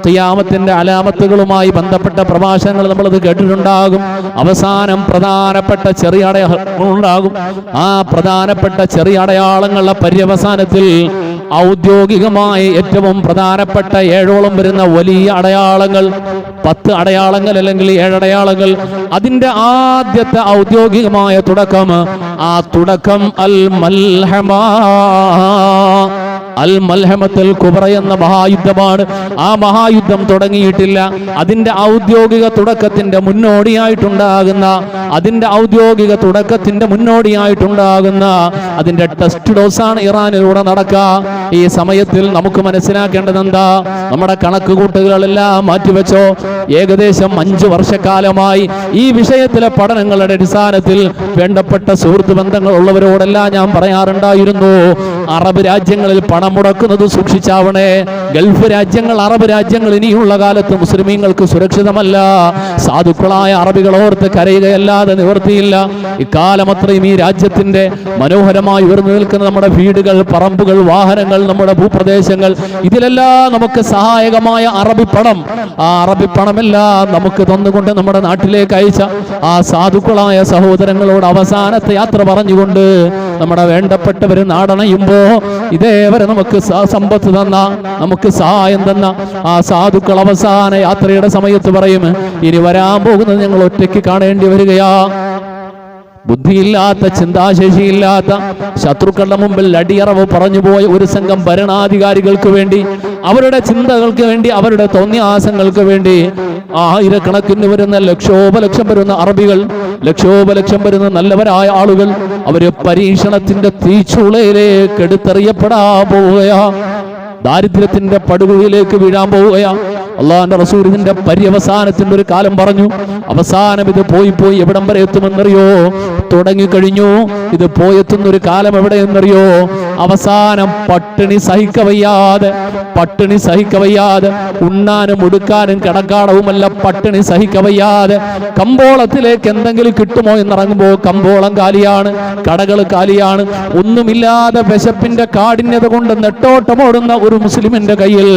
ഖിയാമത്തിന്റെ അലാമത്തുകളുമായി ബന്ധപ്പെട്ട പ്രഭാഷണങ്ങൾ നമ്മളത് കേട്ടിട്ടുണ്ടാകും. അവസാനം പ്രധാനപ്പെട്ട ചെറിയ അടയാളങ്ങൾ ഉണ്ടാകും. ആ പ്രധാനപ്പെട്ട ചെറിയ അടയാളങ്ങളുടെ പര്യവസാനത്തിൽ ഔദ്യോഗികമായി ഏറ്റവും പ്രധാനപ്പെട്ട 7ഓളം വരുന്ന വലിയ അടയാളങ്ങൾ, 10 അടയാളങ്ങൾ അല്ലെങ്കിൽ 7 അടയാളങ്ങൾ. അതിന്റെ ആദ്യത്തെ ഔദ്യോഗികമായ തുടക്കം, ആ തുടക്കം അൽ മൽഹമത്തുൽ കുബ്ര എന്ന മഹായുദ്ധമാണ്. ആ മഹായുദ്ധം തുടങ്ങിയിട്ടില്ല. അതിന്റെ ഔദ്യോഗിക തുടക്കത്തിന്റെ മുന്നോടിയായിട്ടുണ്ടാകുന്ന അതിന്റെ ടെസ്റ്റ് ഡോസാണ് ഇറാനിലൂടെ നടക്കുക. ഈ സമയത്തിൽ നമുക്ക് മനസ്സിലാക്കേണ്ടത് എന്താ? നമ്മുടെ കണക്ക് കൂട്ടുകളെല്ലാം മാറ്റിവെച്ചോ. ഏകദേശം 5 വർഷക്കാലമായി ഈ വിഷയത്തിലെ പഠനങ്ങളുടെ അടിസ്ഥാനത്തിൽ വേണ്ടപ്പെട്ട സുഹൃത്ത് ബന്ധങ്ങൾ ഉള്ളവരോടെല്ലാം ഞാൻ പറയാറുണ്ടായിരുന്നു, അറബ് രാജ്യങ്ങളിൽ പണം മുടക്കുന്നത് സൂക്ഷിച്ചാവണേ. ഗൾഫ് രാജ്യങ്ങൾ, അറബ് രാജ്യങ്ങൾ ഇനിയുള്ള കാലത്ത് മുസ്ലിമീങ്ങൾക്ക് സുരക്ഷിതമല്ല. സാധുക്കളായ അറബികളോർത്ത് കരയുകയല്ലാതെ നിവർത്തിയില്ല. ഇക്കാലം അത്രയും ഈ രാജ്യത്തിന്റെ മനോഹരമായി ഉയർന്നു നിൽക്കുന്ന നമ്മുടെ വീടുകൾ, പറമ്പുകൾ, വാഹനങ്ങൾ, നമ്മുടെ ഭൂപ്രദേശങ്ങൾ, ഇതിലെല്ലാം നമുക്ക് സഹായകമായ അറബി പണം, ആ അറബി പണമെല്ലാം നമുക്ക് തന്നുകൊണ്ട് നമ്മുടെ നാട്ടിലേക്ക് അയച്ച ആ സാധുക്കളായ സഹോദരങ്ങളോട് അവസാനത്തെ യാത്ര പറഞ്ഞുകൊണ്ട് നമ്മുടെ വേണ്ടപ്പെട്ടവർ നാടണയുമ്പോ ഇതേവരെ നമുക്ക് സമ്പത്ത് തന്ന, നമുക്ക് സഹായം തന്ന ആ സാധുക്കൾ അവസാന യാത്രയുടെ സമയത്ത് പറയും, ഇനി വരാൻ പോകുന്നത് ഞങ്ങൾ ഒറ്റയ്ക്ക് കാണേണ്ടി വരികയാ. ബുദ്ധിയില്ലാത്ത, ചിന്താശേഷിയില്ലാത്ത ശത്രുക്കളുടെ മുമ്പിൽ അടിയറവ് പറഞ്ഞുപോയ ഒരു സംഘം ഭരണാധികാരികൾക്ക് വേണ്ടി, അവരുടെ ചിന്തകൾക്ക് വേണ്ടി, അവരുടെ തോന്നിയാസങ്ങൾക്ക് വേണ്ടി ആയിരക്കണക്കിന് വരുന്ന, ലക്ഷോപലക്ഷം വരുന്ന അറബികൾ, ലക്ഷോപലക്ഷം വരുന്ന നല്ലവരായ ആളുകൾ, അവര് പരീക്ഷണത്തിന്റെ തീച്ചൂളയിലേക്ക് എടുത്തെറിയപ്പെടാൻ പോവുകയാ. ദാരിദ്ര്യത്തിന്റെ പടുകുഴിയിലേക്ക് വീഴാൻ പോവുകയാ. അള്ളാഹുവിന്റെ റസൂൽ ഇതിന്റെ പര്യവസാനത്തിന്റെ ഒരു കാലം പറഞ്ഞു. അവസാനം ഇത് പോയി എവിടം വരെ എത്തുമെന്നറിയോ? തുടങ്ങിക്കഴിഞ്ഞു. ഇത് പോയെത്തുന്ന ഒരു കാലം എവിടെയെന്നറിയോ? അവസാനം പട്ടിണി സഹിക്കവയ്യാതെ ഉണ്ണാനും ഉടുക്കാനും കടക്കാടവുമല്ല, പട്ടിണി സഹിക്കവയ്യാതെ കമ്പോളത്തിലേക്ക് എന്തെങ്കിലും കിട്ടുമോ എന്നിറങ്ങുമ്പോൾ കമ്പോളം കാലിയാണ്, കടകൾ കാലിയാണ്. ഒന്നുമില്ലാതെ വിശപ്പിന്റെ കാഠിന്യത കൊണ്ട് നെട്ടോട്ടമോടുന്ന ഒരു മുസ്ലിമിന്റെ കയ്യിൽ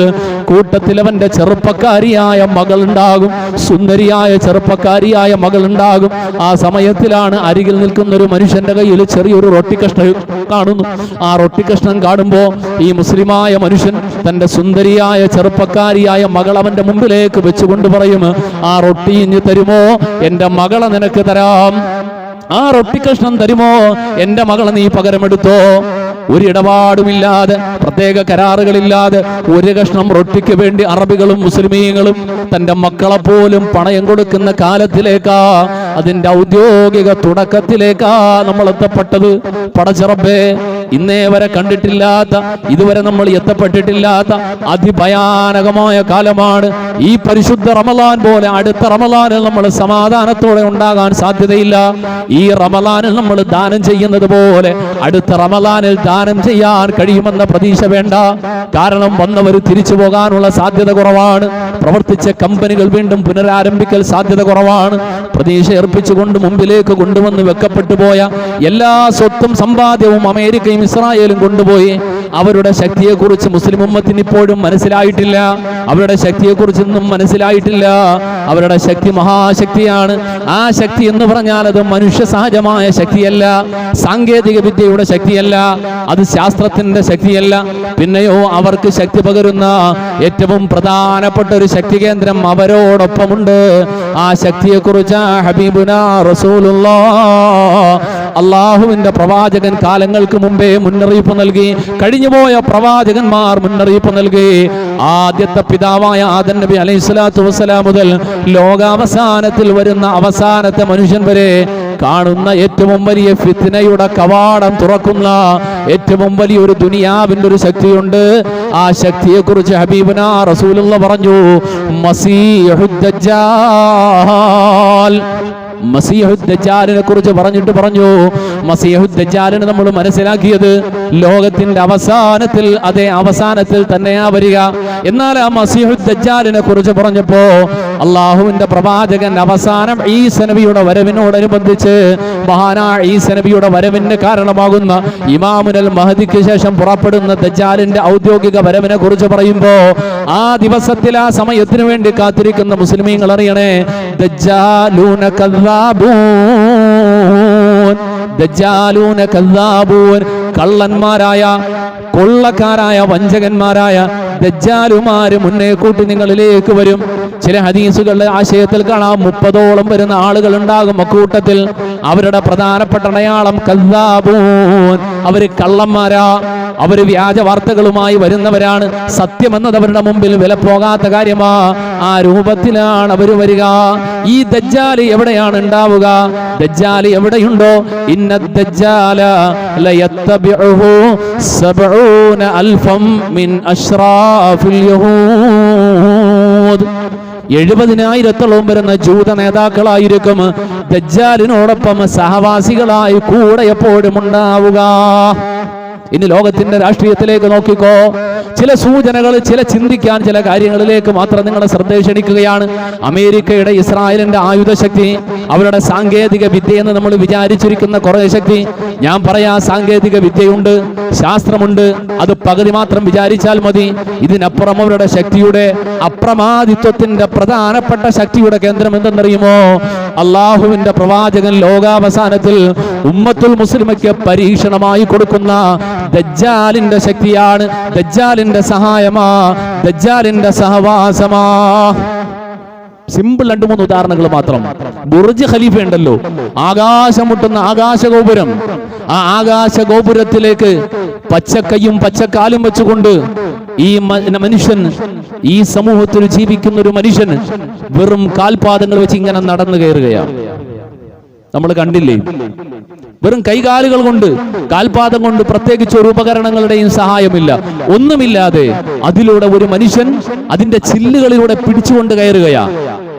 കൂട്ടത്തിൽ അവന്റെ ചെറുപ്പക്കാരിയായ മകളുണ്ടാകും, സുന്ദരിയായ ചെറുപ്പക്കാരിയായ മകളുണ്ടാകും. ആ സമയത്തിലാണ് അരികിൽ നിൽക്കുന്ന ഒരു മനുഷ്യന്റെ കയ്യിൽ ചെറിയൊരു റൊട്ടി കഷ്ണം കാണുന്നു. ആ റൊട്ടി കഷ്ണം കാണുമ്പോ ഈ മുസ്ലിമായ മനുഷ്യൻ തന്റെ സുന്ദരിയായ ചെറുപ്പക്കാരിയായ മകൾ അവന്റെ മുമ്പിലേക്ക് വെച്ചുകൊണ്ട് പറയും, ആ റൊട്ടി ഇഞ്ഞ് തരുമോ? എന്റെ മകളെ നിനക്ക് തരാം. ആ റൊട്ടി കഷ്ണം തരുമോ? എന്റെ മകളെ നീ പകരമെടുത്തോ. ഒരിടപാടുമില്ലാതെ, പ്രത്യേക കരാറുകളില്ലാതെ, ഒരു കഷ്ണം റൊട്ടിക്ക് വേണ്ടി അറബികളും മുസ്ലിമീങ്ങളും തന്റെ മക്കളെ പോലും പണയം കൊടുക്കുന്ന കാലത്തിലേക്കാ, അതിന്റെ ഔദ്യോഗിക തുടക്കത്തിലേക്കാ നമ്മൾ എത്തപ്പെട്ടത്. പടച്ചറബേ, ഇന്നേ വരെ കണ്ടിട്ടില്ലാത്ത, ഇതുവരെ നമ്മൾ എത്തപ്പെട്ടിട്ടില്ലാത്ത അതിഭയാനകമായ കാലമാണ് ഈ പരിശുദ്ധ റമളാൻ പോലെ. അടുത്ത റമളാനിൽ നമ്മൾ സമാധാനത്തോടെ ഉണ്ടാകാൻ സാധ്യതയില്ല. ഈ റമളാനിൽ നമ്മൾ ദാനം ചെയ്യുന്നത് പോലെ അടുത്ത റമളാനിൽ ദാനം ചെയ്യാൻ കഴിയുമെന്ന പ്രതീക്ഷ വേണ്ട. കാരണം വന്നവർ തിരിച്ചു പോകാനുള്ള സാധ്യത കുറവാണ്. പ്രവർത്തിച്ച കമ്പനികൾ വീണ്ടും പുനരാരംഭിക്കൽ സാധ്യത കുറവാണ്. പ്രതീക്ഷ ഏർപ്പിച്ചുകൊണ്ട് മുമ്പിലേക്ക് കൊണ്ടുവന്ന് വെക്കപ്പെട്ടു പോയ എല്ലാ സ്വത്തും സമ്പാദ്യവും അമേരിക്കയും ഇസ്രായേലും കൊണ്ടുപോയി അവരുടെ ശക്തിയെക്കുറിച്ച് മുസ്ലിം ഉമ്മത്തിന് ഇപ്പോഴും മനസ്സിലായിട്ടില്ല. അവരുടെ ശക്തിയെക്കുറിച്ചൊന്നും മനസ്സിലായിട്ടില്ല. അവരുടെ ശക്തി മഹാശക്തിയാണ്. ആ ശക്തി എന്ന് പറഞ്ഞാൽ അത് മനുഷ്യ സഹജമായ ശക്തിയല്ല, സാങ്കേതിക വിദ്യയുടെ ശക്തിയല്ല, അത് ശാസ്ത്രത്തിന്റെ ശക്തിയല്ല. പിന്നെയോ അവർക്ക് ശക്തി പകരുന്ന ഏറ്റവും പ്രധാനപ്പെട്ട ഒരു ശക്തി കേന്ദ്രം അവരോടൊപ്പമുണ്ട്. ആ ശക്തിയെക്കുറിച്ച് ഹബീബുനാ റസൂലുള്ളാഹ് അള്ളാഹുവിന്റെ പ്രവാചകൻ കാലങ്ങൾക്ക് മുമ്പേ മുന്നറിയിപ്പ് നൽകി. കഴിഞ്ഞുപോയ പ്രവാചകന്മാർ മുന്നറിയിപ്പ് നൽകി. ആദ്യത്തെ പിതാവായ ആദം നബി അലൈഹിസ്സലാത്തു വസ്സലാം മുതൽ ലോകാവസാനത്തിൽ വരുന്ന അവസാനത്തെ മനുഷ്യൻ വരെ കാണുന്ന ഏറ്റവും വലിയ ഫിത്നയുടെ കവാടം തുറക്കുന്ന ഏറ്റവും വലിയൊരു ദുനിയാവിന്റെ ഒരു ശക്തിയുണ്ട്. ആ ശക്തിയെക്കുറിച്ച് ഹബീബുനാ റസൂലുള്ളാഹ് പറഞ്ഞു, മസീഹുദ് ദജ്ജാൽ. മസീഹുദ് ദജ്ജാലിനെ കുറിച്ച് പറഞ്ഞു, മസീഹുദ് ദജ്ജാലിനെ നമ്മൾ മനസ്സിലാക്കിയത് ലോകത്തിന്റെ അവസാനത്തിൽ, അതേ അവസാനത്തിൽ തന്നെയാ വരിക. എന്നാൽ ആ മസീഹുദ് ദജ്ജാലിനെ കുറിച്ച് പറഞ്ഞപ്പോ അള്ളാഹുവിന്റെ പ്രവാചകൻ അവസാനം ഈസ നബിയുടെ വരവിനോടനുബന്ധിച്ച് മഹാനായ ഈസ നബിയുടെ വരവിന് കാരണമാകുന്ന ഇമാമുൽ മഹദിക്ക് ശേഷം പുറപ്പെടുന്ന ദജ്ജാലിന്റെ ഔദ്യോഗിക വരവിനെ കുറിച്ച് പറയുമ്പോ ആ ദിവസത്തിൽ ആ സമയത്തിന് വേണ്ടി കാത്തിരിക്കുന്ന മുസ്ലിമീങ്ങൾ അറിയണേ, ദജ്ജാലൂന ദജ്ജാലൂന കദ്ദാബൂൻ, കള്ളന്മാരായ കൊള്ളക്കാരായ വഞ്ചകന്മാരായ ദജ്ജാലുമാര് മുന്നേ കൂട്ടി നിങ്ങളിലേക്ക് വരും. ചില ഹദീസുകളുടെ ആശയത്തിൽ കാണാം 30ഓളം വരുന്ന ആളുകൾ ഉണ്ടാകും അക്കൂട്ടത്തിൽ. അവരുടെ പ്രധാനപ്പെട്ട അടയാളം കദ്ദാബൂൻ, അവര് കള്ളന്മാരാ, അവര് വ്യാജ വാർത്തകളുമായി വരുന്നവരാണ്. സത്യമെന്നത് അവരുടെ മുമ്പിൽ വില പോകാത്ത കാര്യമാ. ആ രൂപത്തിലാണ് അവർ വരിക. ഈ ദജ്ജാല് എവിടെയാണ് ഉണ്ടാവുക? ദജ്ജാല് എവിടെയുണ്ടോ, ഇന്ന ദജ്ജാല ലയത്തബിഉഹു 70,000 മിൻ അശ്റാഫിൽ യഹൂദ്. 70,000-ഓളം വരുന്ന ജൂത നേതാക്കളായിരിക്കും ദജ്ജാലിനോടൊപ്പം സഹവാസികളായി കൂടെ എപ്പോഴും ഉണ്ടാവുക. ഇനി ലോകത്തിന്റെ രാഷ്ട്രീയത്തിലേക്ക് നോക്കിക്കോ. ചില സൂചനകൾ, ചില ചിന്തിക്കാൻ ചില കാര്യങ്ങളിലേക്ക് മാത്രം നിങ്ങളെ ശ്രദ്ധ ക്ഷണിക്കുകയാണ്. അമേരിക്കയുടെ ഇസ്രായേലിന്റെ ആയുധശക്തി, അവരുടെ സാങ്കേതിക വിദ്യ എന്ന് നമ്മൾ വിചാരിച്ചിരിക്കുന്ന കുറെ ശക്തി, ഞാൻ പറയാ സാങ്കേതിക വിദ്യയുണ്ട്, ശാസ്ത്രമുണ്ട്, അത് പകുതി മാത്രം വിചാരിച്ചാൽ മതി. ഇതിനപ്പുറം അവരുടെ ശക്തിയുടെ അപ്രമാദിത്വത്തിന്റെ പ്രധാനപ്പെട്ട ശക്തിയുടെ കേന്ദ്രം എന്തെന്നറിയുമോ? അള്ളാഹുവിന്റെ പ്രവാചകൻ ലോകാവസാനത്തിൽ ഉമ്മത്തുൽ മുസ്ലിമയ്ക്ക് പരീക്ഷണമായി കൊടുക്കുന്ന ദജ്ജാലിന്റെ ശക്തിയാണ്, ദജ്ജാലിന്റെ സഹായമാ, ദജ്ജാലിന്റെ സഹവാസമാ. സിമ്പിൾ 2-3 ഉദാഹരണങ്ങൾ മാത്രം. ബുർജ് ഖലീഫ ഉണ്ടല്ലോ, ആകാശം മുട്ടുന്ന ആകാശഗോപുരം. ആ ആകാശഗോപുരത്തിലേക്ക് പച്ചക്കൈയും പച്ചക്കാലും വെച്ചുകൊണ്ട് ഈ മനുഷ്യൻ, ഈ സമൂഹത്തിൽ ജീവിക്കുന്ന ഒരു മനുഷ്യൻ വെറും കാൽപാദങ്ങൾ വെച്ച് ഇങ്ങനെ നടന്നു കയറുകയാണ്. നമ്മൾ കണ്ടില്ലേ? വെറും കൈകാലുകൾ കൊണ്ട്, കാൽപാദം കൊണ്ട്, പ്രത്യേകിച്ച് ഒരു ഉപകരണങ്ങളുടെയും സഹായമില്ല, ഒന്നുമില്ലാതെ അതിലൂടെ ഒരു മനുഷ്യൻ അതിന്റെ ചില്ലുകളിലൂടെ പിടിച്ചുകൊണ്ട് കയറുകയാ.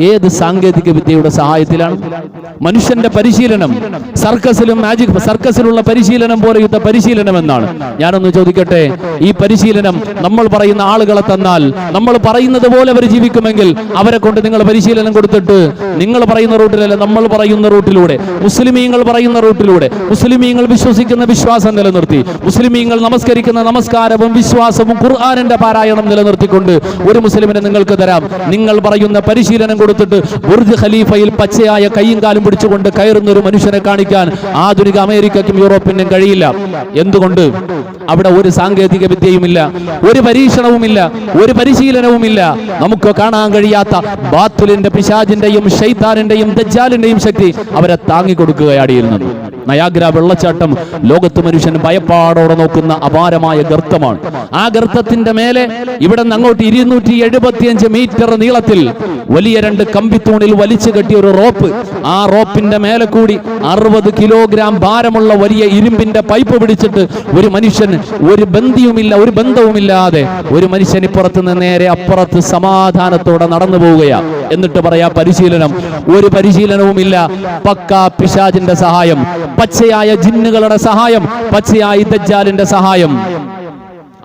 ഏത് സാങ്കേതിക വിദ്യയുടെ സഹായത്തിലാണ്? മനുഷ്യന്റെ പരിശീലനം, സർക്കസിലും സർക്കസിലുള്ള പരിശീലനം പോലെയുള്ള പരിശീലനം എന്നാണ്. ഞാനൊന്ന് ചോദിക്കട്ടെ, ഈ പരിശീലനം നമ്മൾ പറയുന്ന ആളുകളെ തന്നാൽ, നമ്മൾ പറയുന്നത് പോലെ അവർ ജീവിക്കുമെങ്കിൽ അവരെ കൊണ്ട് നിങ്ങൾ പരിശീലനം കൊടുത്തിട്ട് നിങ്ങൾ പറയുന്ന റൂട്ടിലല്ല, നമ്മൾ പറയുന്ന റൂട്ടിലൂടെ, മുസ്ലിമീങ്ങൾ പറയുന്ന റൂട്ടിലൂടെ, മുസ്ലിമീങ്ങൾ വിശ്വസിക്കുന്ന വിശ്വാസം നിലനിർത്തി, മുസ്ലിമീങ്ങൾ നമസ്കരിക്കുന്ന നമസ്കാരവും വിശ്വാസവും ഖുർആനിന്റെ പാരായണം നിലനിർത്തിക്കൊണ്ട് ഒരു മുസ്ലിമിനെ നിങ്ങൾക്ക് തരാം. നിങ്ങൾ പറയുന്ന പരിശീലനം കൊടുത്തിട്ട് ബുർജ് ഖലീഫയിൽ പച്ചയായ കൈയും കാലും പിടിച്ചുകൊണ്ട് കയറുന്ന ഒരു മനുഷ്യനെ കാണിക്കാൻ ആധുനിക അമേരിക്കയ്ക്കും യൂറോപ്പിനും കഴിയില്ല. എന്തുകൊണ്ട്? അവിടെ ഒരു സാങ്കേതിക വിദ്യയുമില്ല, ഒരു പരീക്ഷണവുമില്ല, ഒരു പരിശീലനവുമില്ല. നമുക്ക് കാണാൻ കഴിയാത്ത ബാത്തുലിന്റെ, പിശാചിന്റെയും ശൈത്താനിന്റെയും ദജ്ജാലിന്റെയും ശക്തി അവരെ താങ്ങിക്കൊടുക്കുകയാടിയിരുന്നത്. നയാഗ്ര വെള്ളച്ചാട്ടം ലോകത്ത് മനുഷ്യൻ ഭയപ്പാടോടെ നോക്കുന്ന അപാരമായ ഗർത്തമാണ്. ആ ഗർത്തത്തിന്റെ മേലെ ഇവിടെ നിന്ന് അങ്ങോട്ട് 275 മീറ്റർ നീളത്തിൽ വലിയ 2 കമ്പിത്തൂണിൽ വലിച്ചു കെട്ടിയ ഒരു റോപ്പ്, ആ റോപ്പിന്റെ മേലെ കൂടി 60 കിലോഗ്രാം ഭാരമുള്ള വലിയ ഇരുമ്പിന്റെ പൈപ്പ് പിടിച്ചിട്ട് ഒരു മനുഷ്യൻ, ഒരു ബന്ധിയുമില്ല, ഒരു ബന്ധവുമില്ലാതെ ഒരു മനുഷ്യൻ ഇപ്പുറത്ത് നിന്ന് നേരെ അപ്പുറത്ത് സമാധാനത്തോടെ നടന്നു പോവുകയാണ്. എന്നിട്ട് പറയാ പരിശീലനം. ഒരു പരിശീലനവുമില്ല. പക്കാ പിശാചിന്റെ സഹായം, പച്ചയായ ജിന്നുകളുടെ സഹായം, പച്ചയായ ദജ്ജാലിന്റെ സഹായം.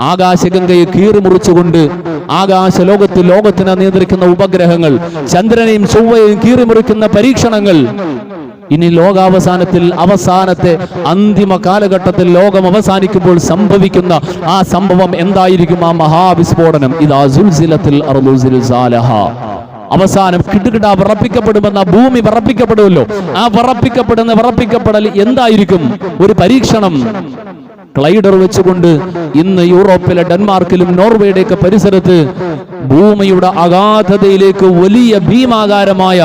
ആകാശഗംഗയെ കീറിമുറിച്ചുകൊണ്ട് ലോകത്തിനെ നിയന്ത്രിക്കുന്ന ഉപഗ്രഹങ്ങൾ, ചന്ദ്രനെയും ചൊവ്വയെയും കീറിമുറിക്കുന്ന പരീക്ഷണങ്ങൾ, ഇനി ലോകാവസാനത്തിൽ അവസാനത്തെ അന്തിമ കാലഘട്ടത്തിൽ ലോകം അവസാനിക്കുമ്പോൾ സംഭവിക്കുന്ന ആ സംഭവം എന്തായിരിക്കും? ആ മഹാവിസ്ഫോടനം. ഇദാ സുൽസിലത്തിൽ അർളു സിൽസാലഹാ. അവസാനം കിടുകിട വിറപ്പിക്കപ്പെടുമെന്ന ഭൂമി വിറപ്പിക്കപ്പെടുമല്ലോ. ആ വിറപ്പിക്കപ്പെടൽ എന്തായിരിക്കും? ഒരു പരീക്ഷണം. ഗ്ലൈഡർ വെച്ചുകൊണ്ട് ഇന്ന് യൂറോപ്പിലെ ഡെൻമാർക്കിലും നോർവേയുടെയൊക്കെ പരിസരത്ത് ഭൂമിയുടെ അഗാധതയിലേക്ക് വലിയ ഭീമാകാരമായ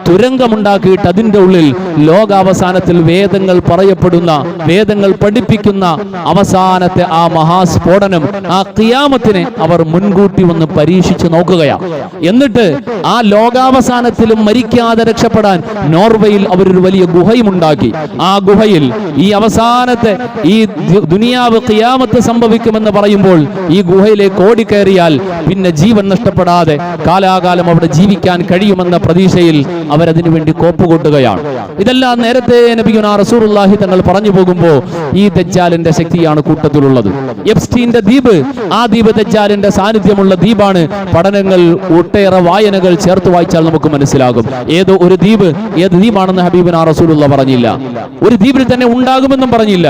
തുരങ്കമുണ്ടാക്കിയിട്ട് അതിൻ്റെ ഉള്ളിൽ ലോകാവസാനത്തിൽ വേദങ്ങൾ പറയപ്പെടുന്ന, വേദങ്ങൾ പഠിപ്പിക്കുന്ന അവസാനത്തെ ആ മഹാസ്ഫോടനം, ആ ഖിയാമത്തിനെ അവർ മുൻകൂട്ടി വന്ന് പരീക്ഷിച്ചു നോക്കുകയാണ്. എന്നിട്ട് ആ ലോകാവസാനത്തിലും മരിക്കാതെ രക്ഷപ്പെടാൻ നോർവേയിൽ അവരൊരു വലിയ ഗുഹയുമുണ്ടാക്കി. ആ ഗുഹയിൽ ഈ അവസാനത്തെ ഈ ദുനിയാവ് ഖിയാമത്ത് സംഭവിക്കുമെന്ന് പറയുമ്പോൾ ഈ ഗുഹയിലേക്ക് ഓടിക്കയറിയാൽ പിന്നെ ജീവൻ നഷ്ടപ്പെടാതെ കാലാകാലം അവിടെ ജീവിക്കാൻ കഴിയുമെന്ന പ്രതീക്ഷയിൽ അവരതിനു വേണ്ടി കോപ്പുകൊണ്ടുകയാണ്. ഇതെല്ലാം നേരത്തെ നബിയുനാ റസൂലുള്ളാഹി തങ്ങൾ പറഞ്ഞു പോകുമ്പോൾ ഈ ദജ്ജാലിന്റെ ശക്തിയാണ് കൂട്ടത്തിലുള്ളത്. എപ്സ്റ്റീന്റെ ദ്വീപ്, ആ ദ്വീപ് ദജ്ജാലിന്റെ സാന്നിധ്യമുള്ള ദ്വീപാണ്. പഠനങ്ങൾ, ഒട്ടേറെ വായനകൾ ചേർത്ത് വായിച്ചാൽ നമുക്ക് മനസ്സിലാകും. ഏതോ ഒരു ദ്വീപ്, ഏത് ദ്വീപാണെന്ന് ഹബീബുനാ റസൂലുള്ളാഹി പറഞ്ഞില്ല. ഒരു ദ്വീപിൽ തന്നെ ഉണ്ടാകുമെന്നും പറഞ്ഞില്ല.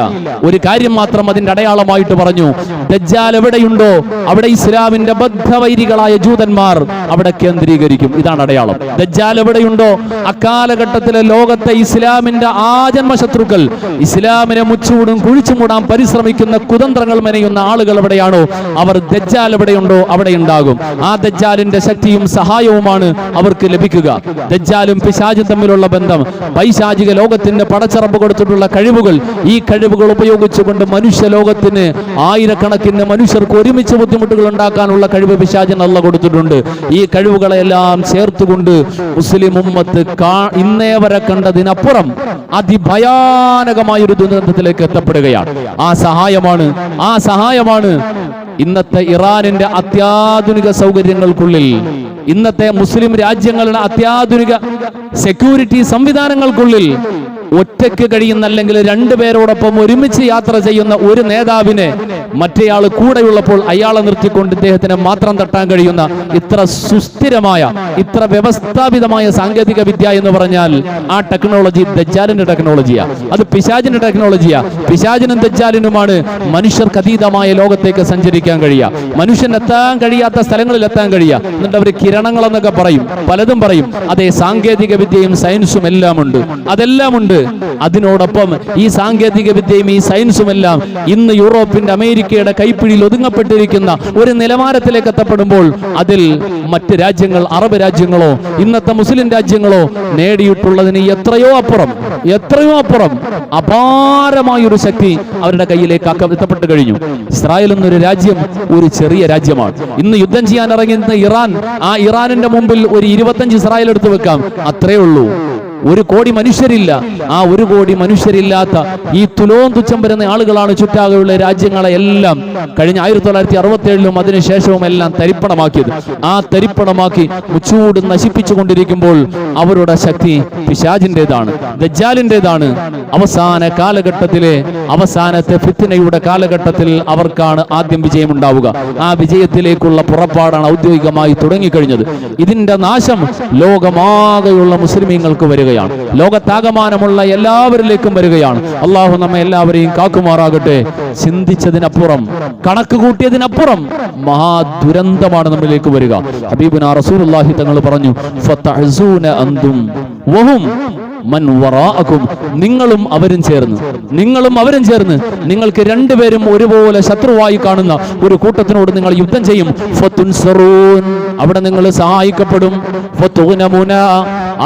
ഒരു കാര്യം മാത്രം അതിന്റെ അടയാളമായിട്ട് പറഞ്ഞു: ദജ്ജാൽ എവിടെയുണ്ടോ അവിടെ ഇസ്ലാമിന്റെ ബദ്ധവൈരികളായ ജൂതന്മാർ അവിടെ കേന്ദ്രീകരിക്കും. ഇതാണ് അടയാളം. ദജ്ജാൽ എവിടെയുണ്ടോ അക്കാലഘട്ടത്തിലെ ലോകത്തെ ഇസ്ലാമിന്റെ ആജന്മ ശത്രുക്കൾ, ഇസ്ലാമിനെ മുച്ചൂടും കുഴിച്ചു മൂടാൻ പരിശ്രമിക്കുന്ന കുതന്ത്രങ്ങൾ മെനയുന്ന ആളുകൾ എവിടെയാണോ അവർ ദജ്ജാൽ എവിടെയുണ്ടോ അവിടെ ഉണ്ടാകും. ആ ദജ്ജാലിന്റെ ശക്തിയും സഹായവുമാണ് അവർക്ക് ലഭിക്കുക. ദജ്ജാലും പിശാചും തമ്മിലുള്ള ബന്ധം, പൈശാചിക ലോകത്തിന്റെ പടച്ചറപ്പ് കൊടുത്തിട്ടുള്ള കഴിവുകൾ, ഈ കഴിവുകൾ ഉപയോഗിച്ചുകൊണ്ട് മനുഷ്യ ലോകത്തിന് ആയിരക്കണക്കിന് മനുഷ്യർക്ക് ഒരുമിച്ച് ബുദ്ധിമുട്ടുകൾ ഉണ്ടാക്കാനുള്ള കഴിവ് പിശാചിന് അല്ലാഹു കൊടുത്തിട്ടുണ്ട്. ഈ കഴിവുകളെല്ലാം ചേർത്തുകൊണ്ട് മുസ്ലിം ഉമ്മത്ത് ഇന്നേ വരെ കണ്ടതിനപ്പുറം അതിഭയാനകമായൊരു ദുരന്തത്തിലേക്ക് എത്തപ്പെടുകയാണ്. ആ സഹായമാണ് ഇന്നത്തെ ഇറാനിന്റെ അത്യാധുനിക സൗകര്യങ്ങൾക്കുള്ളിൽ, ഇന്നത്തെ മുസ്ലിം രാജ്യങ്ങളുടെ അത്യാധുനിക സെക്യൂരിറ്റി സംവിധാനങ്ങൾക്കുള്ളിൽ ഒറ്റയ്ക്ക് കഴിയുന്ന, അല്ലെങ്കിൽ രണ്ടുപേരോടൊപ്പം ഒരുമിച്ച് യാത്ര ചെയ്യുന്ന ഒരു നേതാവിനെ മറ്റേയാൾ കൂടെയുള്ളപ്പോൾ അയാളെ നിർത്തിക്കൊണ്ട് ഇദ്ദേഹത്തിനെ മാത്രം തട്ടാൻ കഴിയുന്ന ഇത്ര സുസ്ഥിരമായ, ഇത്ര വ്യവസ്ഥാപിതമായ സാങ്കേതിക വിദ്യ എന്ന് പറഞ്ഞാൽ ആ ടെക്നോളജി ദജ്ജാലിന്റെ ടെക്നോളജിയാ. അത് പിശാചിന്റെ ടെക്നോളജിയാ. പിശാചിനും ദജ്ജാലിനുമാണ് മനുഷ്യർക്ക് അതീതമായ ലോകത്തേക്ക് സഞ്ചരിക്കാൻ കഴിയുക, മനുഷ്യൻ എത്താൻ കഴിയാത്ത സ്ഥലങ്ങളിൽ എത്താൻ കഴിയുക. എന്നിട്ട് അവർ കിരണങ്ങൾ എന്നൊക്കെ പറയും, പലതും പറയും. അതേ, സാങ്കേതിക വിദ്യയും സയൻസും എല്ലാം ഉണ്ട്, അതെല്ലാം ഉണ്ട്. അതിനോടൊപ്പം ഈ സാങ്കേതിക വിദ്യയും ഈ സയൻസും എല്ലാം ഇന്ന് യൂറോപ്പിന്റെ, അമേരിക്കയുടെ കൈപ്പിടിയിൽ ഒതുങ്ങപ്പെട്ടിരിക്കുന്ന ഒരു നിലവാരത്തിലേക്ക് എത്തപ്പെടുമ്പോൾ അതിൽ മറ്റ് രാജ്യങ്ങൾ, അറബ് രാജ്യങ്ങളോ ഇന്നത്തെ മുസ്ലിം രാജ്യങ്ങളോ നേടിയിട്ടുള്ളതിന് എത്രയോ അപ്പുറം അപാരമായൊരു ശക്തി അവരുടെ കയ്യിലേക്ക് എത്തപ്പെട്ട് കഴിഞ്ഞു. ഇസ്രായേൽ എന്നൊരു രാജ്യം ഒരു ചെറിയ രാജ്യമാണ്. ഇന്ന് യുദ്ധം ചെയ്യാൻ ഇറങ്ങുന്ന ഇറാൻ, ആ ഇറാനിന്റെ മുമ്പിൽ ഒരു 25 ഇസ്രായേൽ എടുത്തു വെക്കാം, അത്രേ ഉള്ളൂ. 1 കോടി മനുഷ്യരില്ല. ആ 1 കോടി മനുഷ്യരില്ലാത്ത ഈ തുലോം തുച്ഛം വരുന്ന ആളുകളാണ് ചുറ്റാകെയുള്ള രാജ്യങ്ങളെ എല്ലാം കഴിഞ്ഞ 1967-ലും അതിനുശേഷവും എല്ലാം തരിപ്പണമാക്കിയത്. ആ തരിപ്പണമാക്കി മുച്ചൂട് നശിപ്പിച്ചുകൊണ്ടിരിക്കുമ്പോൾ അവരുടെ ശക്തി പിശാചിൻ്റെതാണ്, ദജ്ജാലിൻ്റെതാണ്. അവസാന കാലഘട്ടത്തിലെ അവസാനത്തെ ഫിത്നയുടെ കാലഘട്ടത്തിൽ അവർക്കാണ് ആദ്യം വിജയമുണ്ടാവുക. ആ വിജയത്തിലേക്കുള്ള പുറപ്പാടാണ് ഔദ്യോഗികമായി തുടങ്ങിക്കഴിഞ്ഞത്. ഇതിന്റെ നാശം ലോകമാകെയുള്ള മുസ്ലിമീങ്ങൾക്ക് വരികയാണ്, ലോകത്താകമാനമുള്ള എല്ലാവരിലേക്കും വരികയാണ്. അള്ളാഹു നമ്മെ എല്ലാവരെയും കാക്കുമാറാകട്ടെ. ചിന്തിച്ചതിനപ്പുറം, കണക്ക് കൂട്ടിയതിനപ്പുറം മഹാദുരന്തമാണ് നമ്മളിലേക്ക് വരിക. ഹബീബുനാ റസൂലുള്ളാഹി തങ്ങൾ പറഞ്ഞു: ഫതഅസൂന അൻതും വഹും മൻ വറാഅകും. നിങ്ങളും അവരും ചേർന്ന് നിങ്ങൾക്ക് രണ്ടുപേരും ഒരുപോലെ ശത്രുവായി കാണുന്ന ഒരു കൂട്ടത്തിനോട് നിങ്ങൾ യുദ്ധം ചെയ്യും. ഫതുൻസറൂൻ, അവിടെ നിങ്ങൾ സഹായിക്കപ്പെടും. ഫതുഗ്നമുന,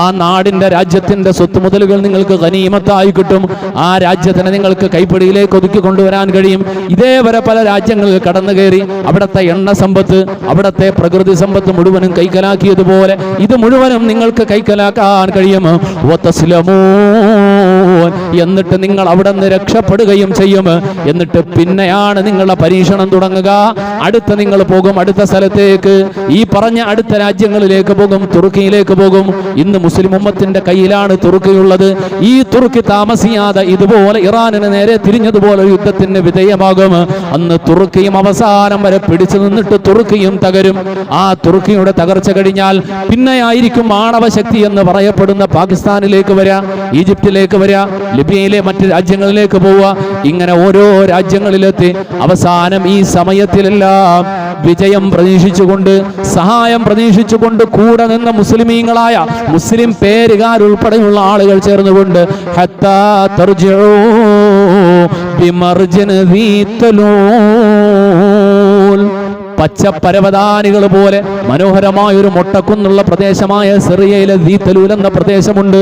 ആ നാടിന്റെ രാജ്യത്തിന്റെ സ്വത്ത് മുതലുകൾ നിങ്ങൾക്ക് ഗനീമത്തായി കിട്ടും. ആ രാജ്യത്തിനെ നിങ്ങൾക്ക് കൈപ്പിടിയിലേക്ക് ഒതുക്കി കൊണ്ടുവരാൻ കഴിയും. ഇതേവരെ പല രാജ്യങ്ങളിൽ കടന്നു കയറി അവിടുത്തെ എണ്ണ സമ്പത്ത്, അവിടുത്തെ പ്രകൃതി സമ്പത്ത് മുഴുവനും കൈക്കലാക്കിയതുപോലെ ഇത് മുഴുവനും നിങ്ങൾക്ക് കൈക്കലാക്കാൻ കഴിയും. എന്നിട്ട് നിങ്ങൾ അവിടെ നിന്ന് രക്ഷപ്പെടുകയും ചെയ്യും. എന്നിട്ട് പിന്നെയാണ് നിങ്ങളുടെ പരീക്ഷണം തുടങ്ങുക. അടുത്ത നിങ്ങൾ പോകും അടുത്ത സ്ഥലത്തേക്ക്, ഈ പറഞ്ഞ അടുത്ത രാജ്യങ്ങളിലേക്ക് പോകും, തുർക്കിയിലേക്ക് പോകും. ഇന്ന് മുസ്ലിം ഉമ്മത്തിന്റെ കയ്യിലാണ് തുർക്കിയുള്ളത്. ഈ തുർക്കി താമസിയാതെ ഇതുപോലെ ഇറാനിന് നേരെ തിരിഞ്ഞതുപോലെ യുദ്ധത്തിന് വിധേയമാകും. അന്ന് തുർക്കിയും അവസാനം വരെ പിടിച്ചു നിന്നിട്ട് തുർക്കിയും തകരും. ആ തുർക്കിയുടെ തകർച്ച കഴിഞ്ഞാൽ പിന്നെ ആയിരിക്കും ആണവശക്തി എന്ന് പറയപ്പെടുന്ന പാകിസ്ഥാനിലേക്ക് വരിക, ഈജിപ്തിലേക്ക് വരിക, ലിബിയയിലെ മറ്റ് രാജ്യങ്ങളിലേക്ക് പോവുക. ഇങ്ങനെ ഓരോ രാജ്യങ്ങളിലെത്തി അവസാനം ഈ സമയത്തിലെല്ലാം വിജയം പ്രതീക്ഷിച്ചുകൊണ്ട്, സഹായം പ്രതീക്ഷിച്ചുകൊണ്ട് കൂടെ നിന്ന മുസ്ലിമീങ്ങളായ മുസ്ലിം പേരുകാരുൾപ്പെടെയുള്ള ആളുകൾ ചേർന്നുകൊണ്ട് ഹത്താ തർജിഊ ബിമർജിൻ ദീ തലൂൽ, പച്ചപ്പരവതാനികൾ പോലെ മനോഹരമായ ഒരു മൊട്ടക്കുന്നുള്ള പ്രദേശമായ സിറിയയിലെ ദീത്തലൂൽ എന്ന പ്രദേശമുണ്ട്.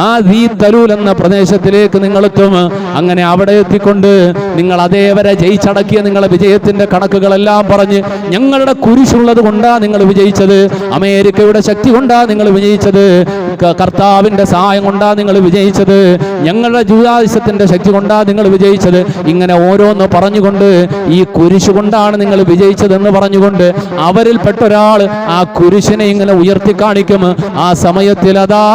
ആ ദീത്തലൂൽ എന്ന പ്രദേശത്തിലേക്ക് നിങ്ങൾ എത്തും. അങ്ങനെ അവിടെ എത്തിക്കൊണ്ട് നിങ്ങൾ അതേവരെ ജയിച്ചടക്കിയ നിങ്ങളെ വിജയത്തിന്റെ കണക്കുകളെല്ലാം പറഞ്ഞ്, ഞങ്ങളുടെ കുരിശുള്ളത് കൊണ്ടാ നിങ്ങൾ വിജയിച്ചത്, അമേരിക്കയുടെ ശക്തി കൊണ്ടാ നിങ്ങൾ വിജയിച്ചത്, കർത്താവിന്റെ സഹായം കൊണ്ടാ നിങ്ങൾ വിജയിച്ചത്, ഞങ്ങളുടെ ജൂതായുസത്തിന്റെ ശക്തി കൊണ്ടാ നിങ്ങൾ വിജയിച്ചത്, ഇങ്ങനെ ഓരോന്ന് പറഞ്ഞുകൊണ്ട് ഈ കുരിശു കൊണ്ടാണ് നിങ്ങൾ വിജയിച്ചതെന്ന് പറഞ്ഞുകൊണ്ട് അവരിൽപ്പെട്ട ഒരാൾ ആ കുരിശിനെ ഇങ്ങനെ ഉയർത്തി കാണിക്കും. ആ സമയത്തിൽ അതാ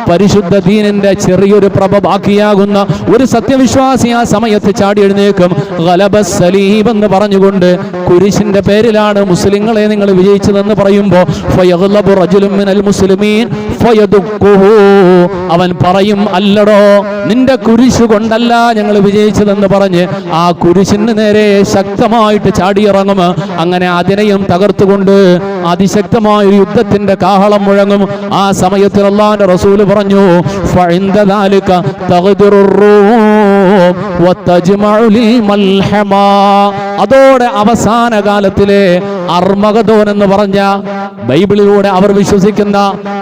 പരിശുദ്ധ ദീനിന്റെ ചെറിയൊരു പ്രഭ ബാക്കിയാകുന്ന ഒരു സത്യവിശ്വാസി ആ സമയത്ത് ചാടി എഴുന്നേക്കും. ഗലബസ് സലീബ് എന്ന് പറഞ്ഞുകൊണ്ട് കുരിശിന്റെ പേരിലാണ് മുസ്ലിങ്ങളെ നിങ്ങൾ വിജയിച്ചതെന്ന് പറയുമ്പോൾ ഫയഗ്ലബു റജുലുൻ മിനൽ മുസ്ലിമീൻ ഫയദുഖുഹു, അവൻ പറയും, അല്ലടോ, നിന്റെ കുരിശു കൊണ്ടല്ല ഞങ്ങൾ വിജയിച്ചതെന്ന് പറഞ്ഞ് ആ കുരിശിന് നേരെ ശക്തമായിട്ട് ചാടിയിറങ്ങും. അങ്ങനെ അതിനെയും തകർത്തുകൊണ്ട് അതിശക്തമായ ഒരു യുദ്ധത്തിന്റെ കാഹളം മുഴങ്ങും. ആ സമയത്തിൽ അല്ലാഹുവിന്റെ റസൂൽ പറഞ്ഞു, ഫഇൻദ ദാലിക തഗ്ദിറുർ റൂം വതജ്മഉ ലി മൽഹമാ, അതോടെ അവസാന കാലത്തിലെ അർമഗദോൻ എന്ന് പറഞ്ഞ ബൈബിളിലൂടെ അവർ വിശ്വസിക്കുന്ന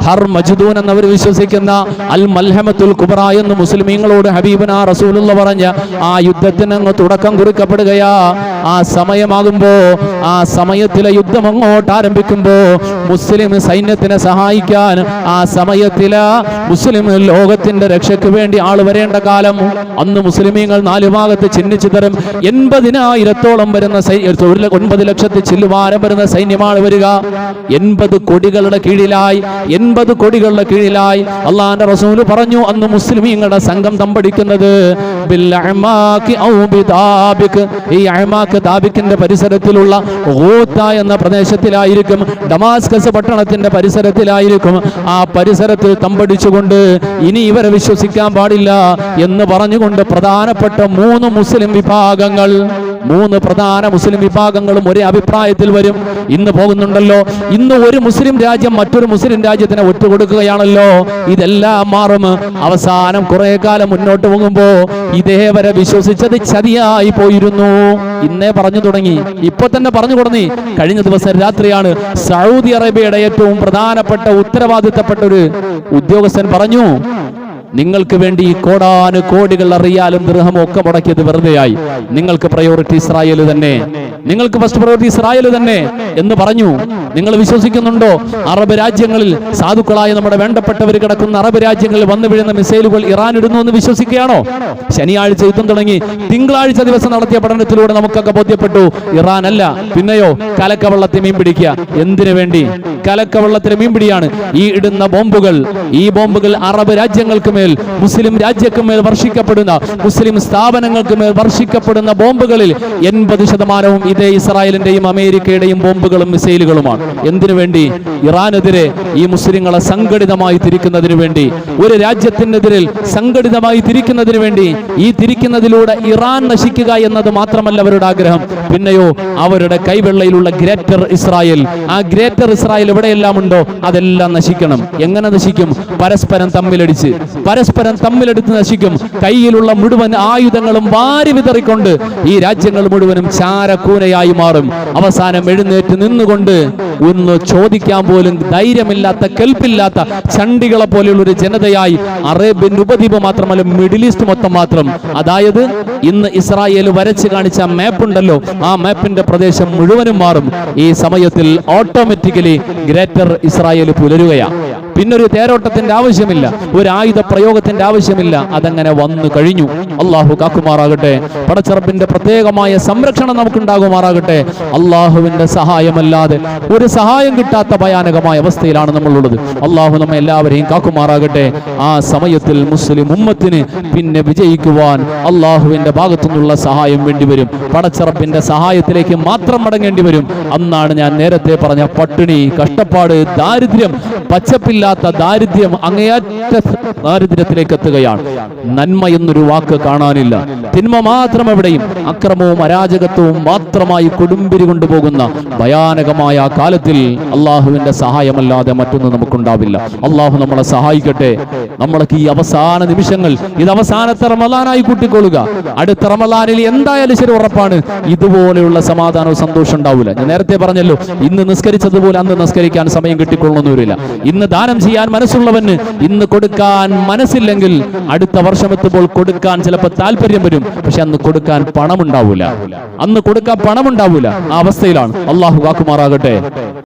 ഹർമജ്ദൂൻ എന്നവർ വിശ്വസിക്കുന്ന അൽ മൽഹമത്തുൽ കുബ്ര എന്ന് മുസ്ലിമീങ്ങളോട് ഹബീബുനാ റസൂലുള്ള പറഞ്ഞ ആ യുദ്ധത്തിന് അങ്ങ് തുടക്കം കുറിക്കപ്പെടുകയാ. ആ സമയമാകുമ്പോ, ആ സമയത്തിലെ യുദ്ധം അങ്ങോട്ട് ആരംഭിക്കുമ്പോ മുസ്ലിം സൈന്യത്തിനെ സഹായിക്കാൻ ആ സമയത്തില് മുസ്ലിം ലോകത്തിന്റെ രക്ഷയ്ക്ക് വേണ്ടി ആൾ വരേണ്ട കാലം. അന്ന് മുസ്ലിമീങ്ങൾ നാലു ഭാഗത്ത് ചിഹ്നിച്ചു തരും. 80,000-ഓളം വരുന്ന 9 ലക്ഷത്തിൽ ചില്ലുവാരം വരുന്ന സൈന്യമാണ് വരിക. 80 കൊടികളുടെ കീഴിലായി, 80 കൊടികളുടെ കീഴിലായി അള്ളാഹുവിന്റെ റസൂൽ പറഞ്ഞു, അന്ന് മുസ്ലിമീങ്ങളുടെ സംഘം തമ്പടിക്കുന്നത് ഈ അഅമാക്ക് താബിക്കിന്റെ പരിസരത്തിലുള്ള ഗൂത്ത എന്ന പ്രദേശത്തിലായിരിക്കും, ഡമാസ്കസ് പട്ടണത്തിന്റെ പരിസരത്തിലായിരിക്കും. ആ പരിസരത്തിൽ തമ്പടിച്ചുകൊണ്ട് ഇനി ഇവരെ വിശ്വസിക്കാൻ പാടില്ല എന്ന് പറഞ്ഞുകൊണ്ട് പ്രധാനപ്പെട്ട 3 മുസ്ലിം വിഭാഗങ്ങൾ, 3 പ്രധാന മുസ്ലിം വിഭാഗങ്ങളും ഒരേ അഭിപ്രായത്തിൽ വരും. ഇന്ന് പോകുന്നുണ്ടല്ലോ, ഇന്ന് ഒരു മുസ്ലിം രാജ്യം മറ്റൊരു മുസ്ലിം രാജ്യത്തിന് ഒറ്റുകൊടുക്കുകയാണല്ലോ. ഇതെല്ലാം മാറും. അവസാനം കുറെ കാലം മുന്നോട്ട് പോകുമ്പോ ഇതേവരെ വിശ്വസിച്ചത് ചതിയായി പോയിരുന്നു. ഇന്നേ പറഞ്ഞു തുടങ്ങി, ഇപ്പൊ തന്നെ പറഞ്ഞു തുടങ്ങി. കഴിഞ്ഞ ദിവസം രാത്രിയാണ് സൗദി അറേബ്യയുടെ ഏറ്റവും പ്രധാനപ്പെട്ട ഉത്തരവാദിത്തപ്പെട്ട ഒരു ഉദ്യോഗസ്ഥൻ പറഞ്ഞു, നിങ്ങൾക്ക് വേണ്ടി ഈ കോടാനു കോടികൾ റിയാലും ദിർഹമും ഒക്കെ മുടക്കിയത് വെറുതെയായി. നിങ്ങൾക്ക് പ്രയോറിറ്റി ഇസ്രായേൽ തന്നെ, നിങ്ങൾക്ക് ഫസ്റ്റ് പ്രയോറിറ്റി ഇസ്രായേൽ തന്നെ എന്ന് പറഞ്ഞു. നിങ്ങൾ വിശ്വസിക്കുന്നുണ്ടോ? അറബ് രാജ്യങ്ങളിൽ സാധുക്കളായ നമ്മുടെ വേണ്ടപ്പെട്ടവർ കിടക്കുന്ന അറബ് രാജ്യങ്ങളിൽ വന്നു വീഴുന്ന മിസൈലുകൾ ഇറാൻ ഇടുന്നു എന്ന് വിശ്വസിക്കുകയാണോ? ശനിയാഴ്ച യുദ്ധം തുടങ്ങി തിങ്കളാഴ്ച ദിവസം നടത്തിയ പഠനത്തിലൂടെ നമുക്കൊക്കെ ബോധ്യപ്പെട്ടു ഇറാൻ അല്ല. പിന്നെയോ കലക്കവെള്ളത്തിൽ മീൻ പിടിക്കുക. എന്തിനു വേണ്ടി? കലക്കവെള്ളത്തിൽ മീൻ പിടിയാണ്. ഈ ഇടുന്ന ബോംബുകൾ, ഈ ബോംബുകൾ അറബ് രാജ്യങ്ങൾക്ക് മേൽ, മുസ്ലിം രാജ്യങ്ങൾക്ക് മേൽ വർഷിക്കപ്പെടുന്ന, മുസ്ലിം സ്ഥാപനങ്ങൾക്ക് മേൽ വർഷിക്കപ്പെടുന്ന ബോംബുകളിൽ 80% ഇതേ ഇസ്രായേലിന്റെയും അമേരിക്കയുടെയും ബോംബുകളും മിസൈലുകളുമാണ്. എന്തിനു വേണ്ടി? ഇറാനെതിരെ ഈ മുസ്ലിങ്ങളെ സംഘടിതമായി തിരിക്കുന്നതിന് വേണ്ടി, ഒരു രാജ്യത്തിനെതിരെ സംഘടിതമായി തിരിക്കുന്നതിന് വേണ്ടി. ഈ തിരിക്കുന്നതിലൂടെ ഇറാൻ നശിക്കുക എന്നത് മാത്രമല്ല അവരുടെ ആഗ്രഹം. പിന്നെയോ അവരുടെ കൈവെള്ളയിലുള്ള ഗ്രേറ്റർ ഇസ്രായേൽ, ആ ഗ്രേറ്റർ ഇസ്രായേൽ എവിടെയെല്ലാം ഉണ്ടോ അതെല്ലാം നശിക്കണം. എങ്ങനെ നശിക്കും? പരസ്പരം തമ്മിലടിച്ച്, പരസ്പരം തമ്മിലെടുത്ത് നശിക്കും. കയ്യിലുള്ള മുഴുവൻ ആയുധങ്ങളും വാരി വിതറിക്കൊണ്ട് ഈ രാജ്യങ്ങൾ മുഴുവനും ചാരക്കൂനയായി മാറും. അവസാനം എഴുന്നേറ്റ് നിന്നുകൊണ്ട് ഒന്ന് ചോദിക്കാൻ പോലും ധൈര്യമില്ലാത്ത, കെൽപ്പില്ലാത്ത ചണ്ടികളെ പോലെയുള്ള ഒരു ജനതയായി അറേബ്യൻ ഉപദ്വീപ് മാത്രമല്ല മിഡിൽ ഈസ്റ്റ് മൊത്തം മാത്രം, അതായത് ഇന്ന് ഇസ്രായേൽ വരച്ച് കാണിച്ച മാപ്പ് ഉണ്ടല്ലോ, ആ മാപ്പിന്റെ പ്രദേശം മുഴുവനും മാറും. ഈ സമയത്തിൽ ഓട്ടോമാറ്റിക്കലി ഗ്രേറ്റർ ഇസ്രായേൽ പുലരുകയാണ്. പിന്നൊരു തേരോട്ടത്തിന്റെ ആവശ്യമില്ല, ഒരു ആയുധ പ്രയോഗത്തിന്റെ ആവശ്യമില്ല. അതങ്ങനെ വന്നു കഴിഞ്ഞു. അള്ളാഹു കാക്കുമാറാകട്ടെ. പടച്ചറപ്പിന്റെ പ്രത്യേകമായ സംരക്ഷണം നമുക്കുണ്ടാകുമാറാകട്ടെ. അള്ളാഹുവിന്റെ സഹായമല്ലാതെ ഒരു സഹായം കിട്ടാത്ത ഭയാനകമായ അവസ്ഥയിലാണ് നമ്മളുള്ളത്. അള്ളാഹു നമ്മെ എല്ലാവരെയും കാക്കുമാറാകട്ടെ. ആ സമയത്തിൽ മുസ്ലിം ഉമ്മത്തിന് പിന്നെ വിജയിക്കുവാൻ അള്ളാഹുവിന്റെ ഭാഗത്തുനിന്നുള്ള സഹായം വേണ്ടിവരും. പടച്ചറപ്പിന്റെ സഹായത്തിലേക്ക് മാത്രം മടങ്ങേണ്ടി വരും. അന്നാണ് ഞാൻ നേരത്തെ പറഞ്ഞ പട്ടിണി, കഷ്ടപ്പാട്, ദാരിദ്ര്യം, പച്ചപ്പില്ലാത്ത ദാരിദ്ര്യം, അങ്ങേയറ്റ ദാരിദ്ര്യത്തിലേക്ക് എത്തുകയാണ്. നന്മ എന്നൊരു വാക്ക് കാണാനില്ല. തിന്മ മാത്രം എവിടെയും, അക്രമവും അരാജകത്വവും മാത്രമായി കൊടുമ്പിരി കൊണ്ടുപോകുന്ന ഭയാനകമായ കാലത്തിൽ അള്ളാഹുവിന്റെ സഹായമല്ലാതെ മറ്റൊന്നും നമുക്കുണ്ടാവില്ല. അള്ളാഹു നമ്മളെ സഹായിക്കട്ടെ. നമ്മൾക്ക് ഈ അവസാന നിമിഷങ്ങൾ, ഇത് അവസാനത്തെ റമളാനായി കൂട്ടിക്കൊള്ളുക. അടുത്ത റമളാനിൽ എന്തായാലും ശരി, ഉറപ്പാണ് ഇതുപോലെയുള്ള സമാധാനവും സന്തോഷം ഉണ്ടാവില്ല. ഞാൻ നേരത്തെ പറഞ്ഞല്ലോ, ഇന്ന് നിസ്കരിച്ചതുപോലെ അന്ന് നിസ്കരിക്കാൻ സമയം കിട്ടിക്കൊള്ളുന്നവരില്ല. ഇന്ന് ദാനം ചെയ്യാൻ മനസ്സുള്ളവന് ഇന്ന് കൊടുക്കാൻ മനസ്സില്ലെങ്കിൽ അടുത്ത വർഷം എത്തുമ്പോൾ കൊടുക്കാൻ ചിലപ്പോൾ താല്പര്യം വരും, പക്ഷെ അന്ന് കൊടുക്കാൻ പണമുണ്ടാവൂല. ആ അവസ്ഥയിലാണ്. അള്ളാഹു കാക്കുമാറാകട്ടെ.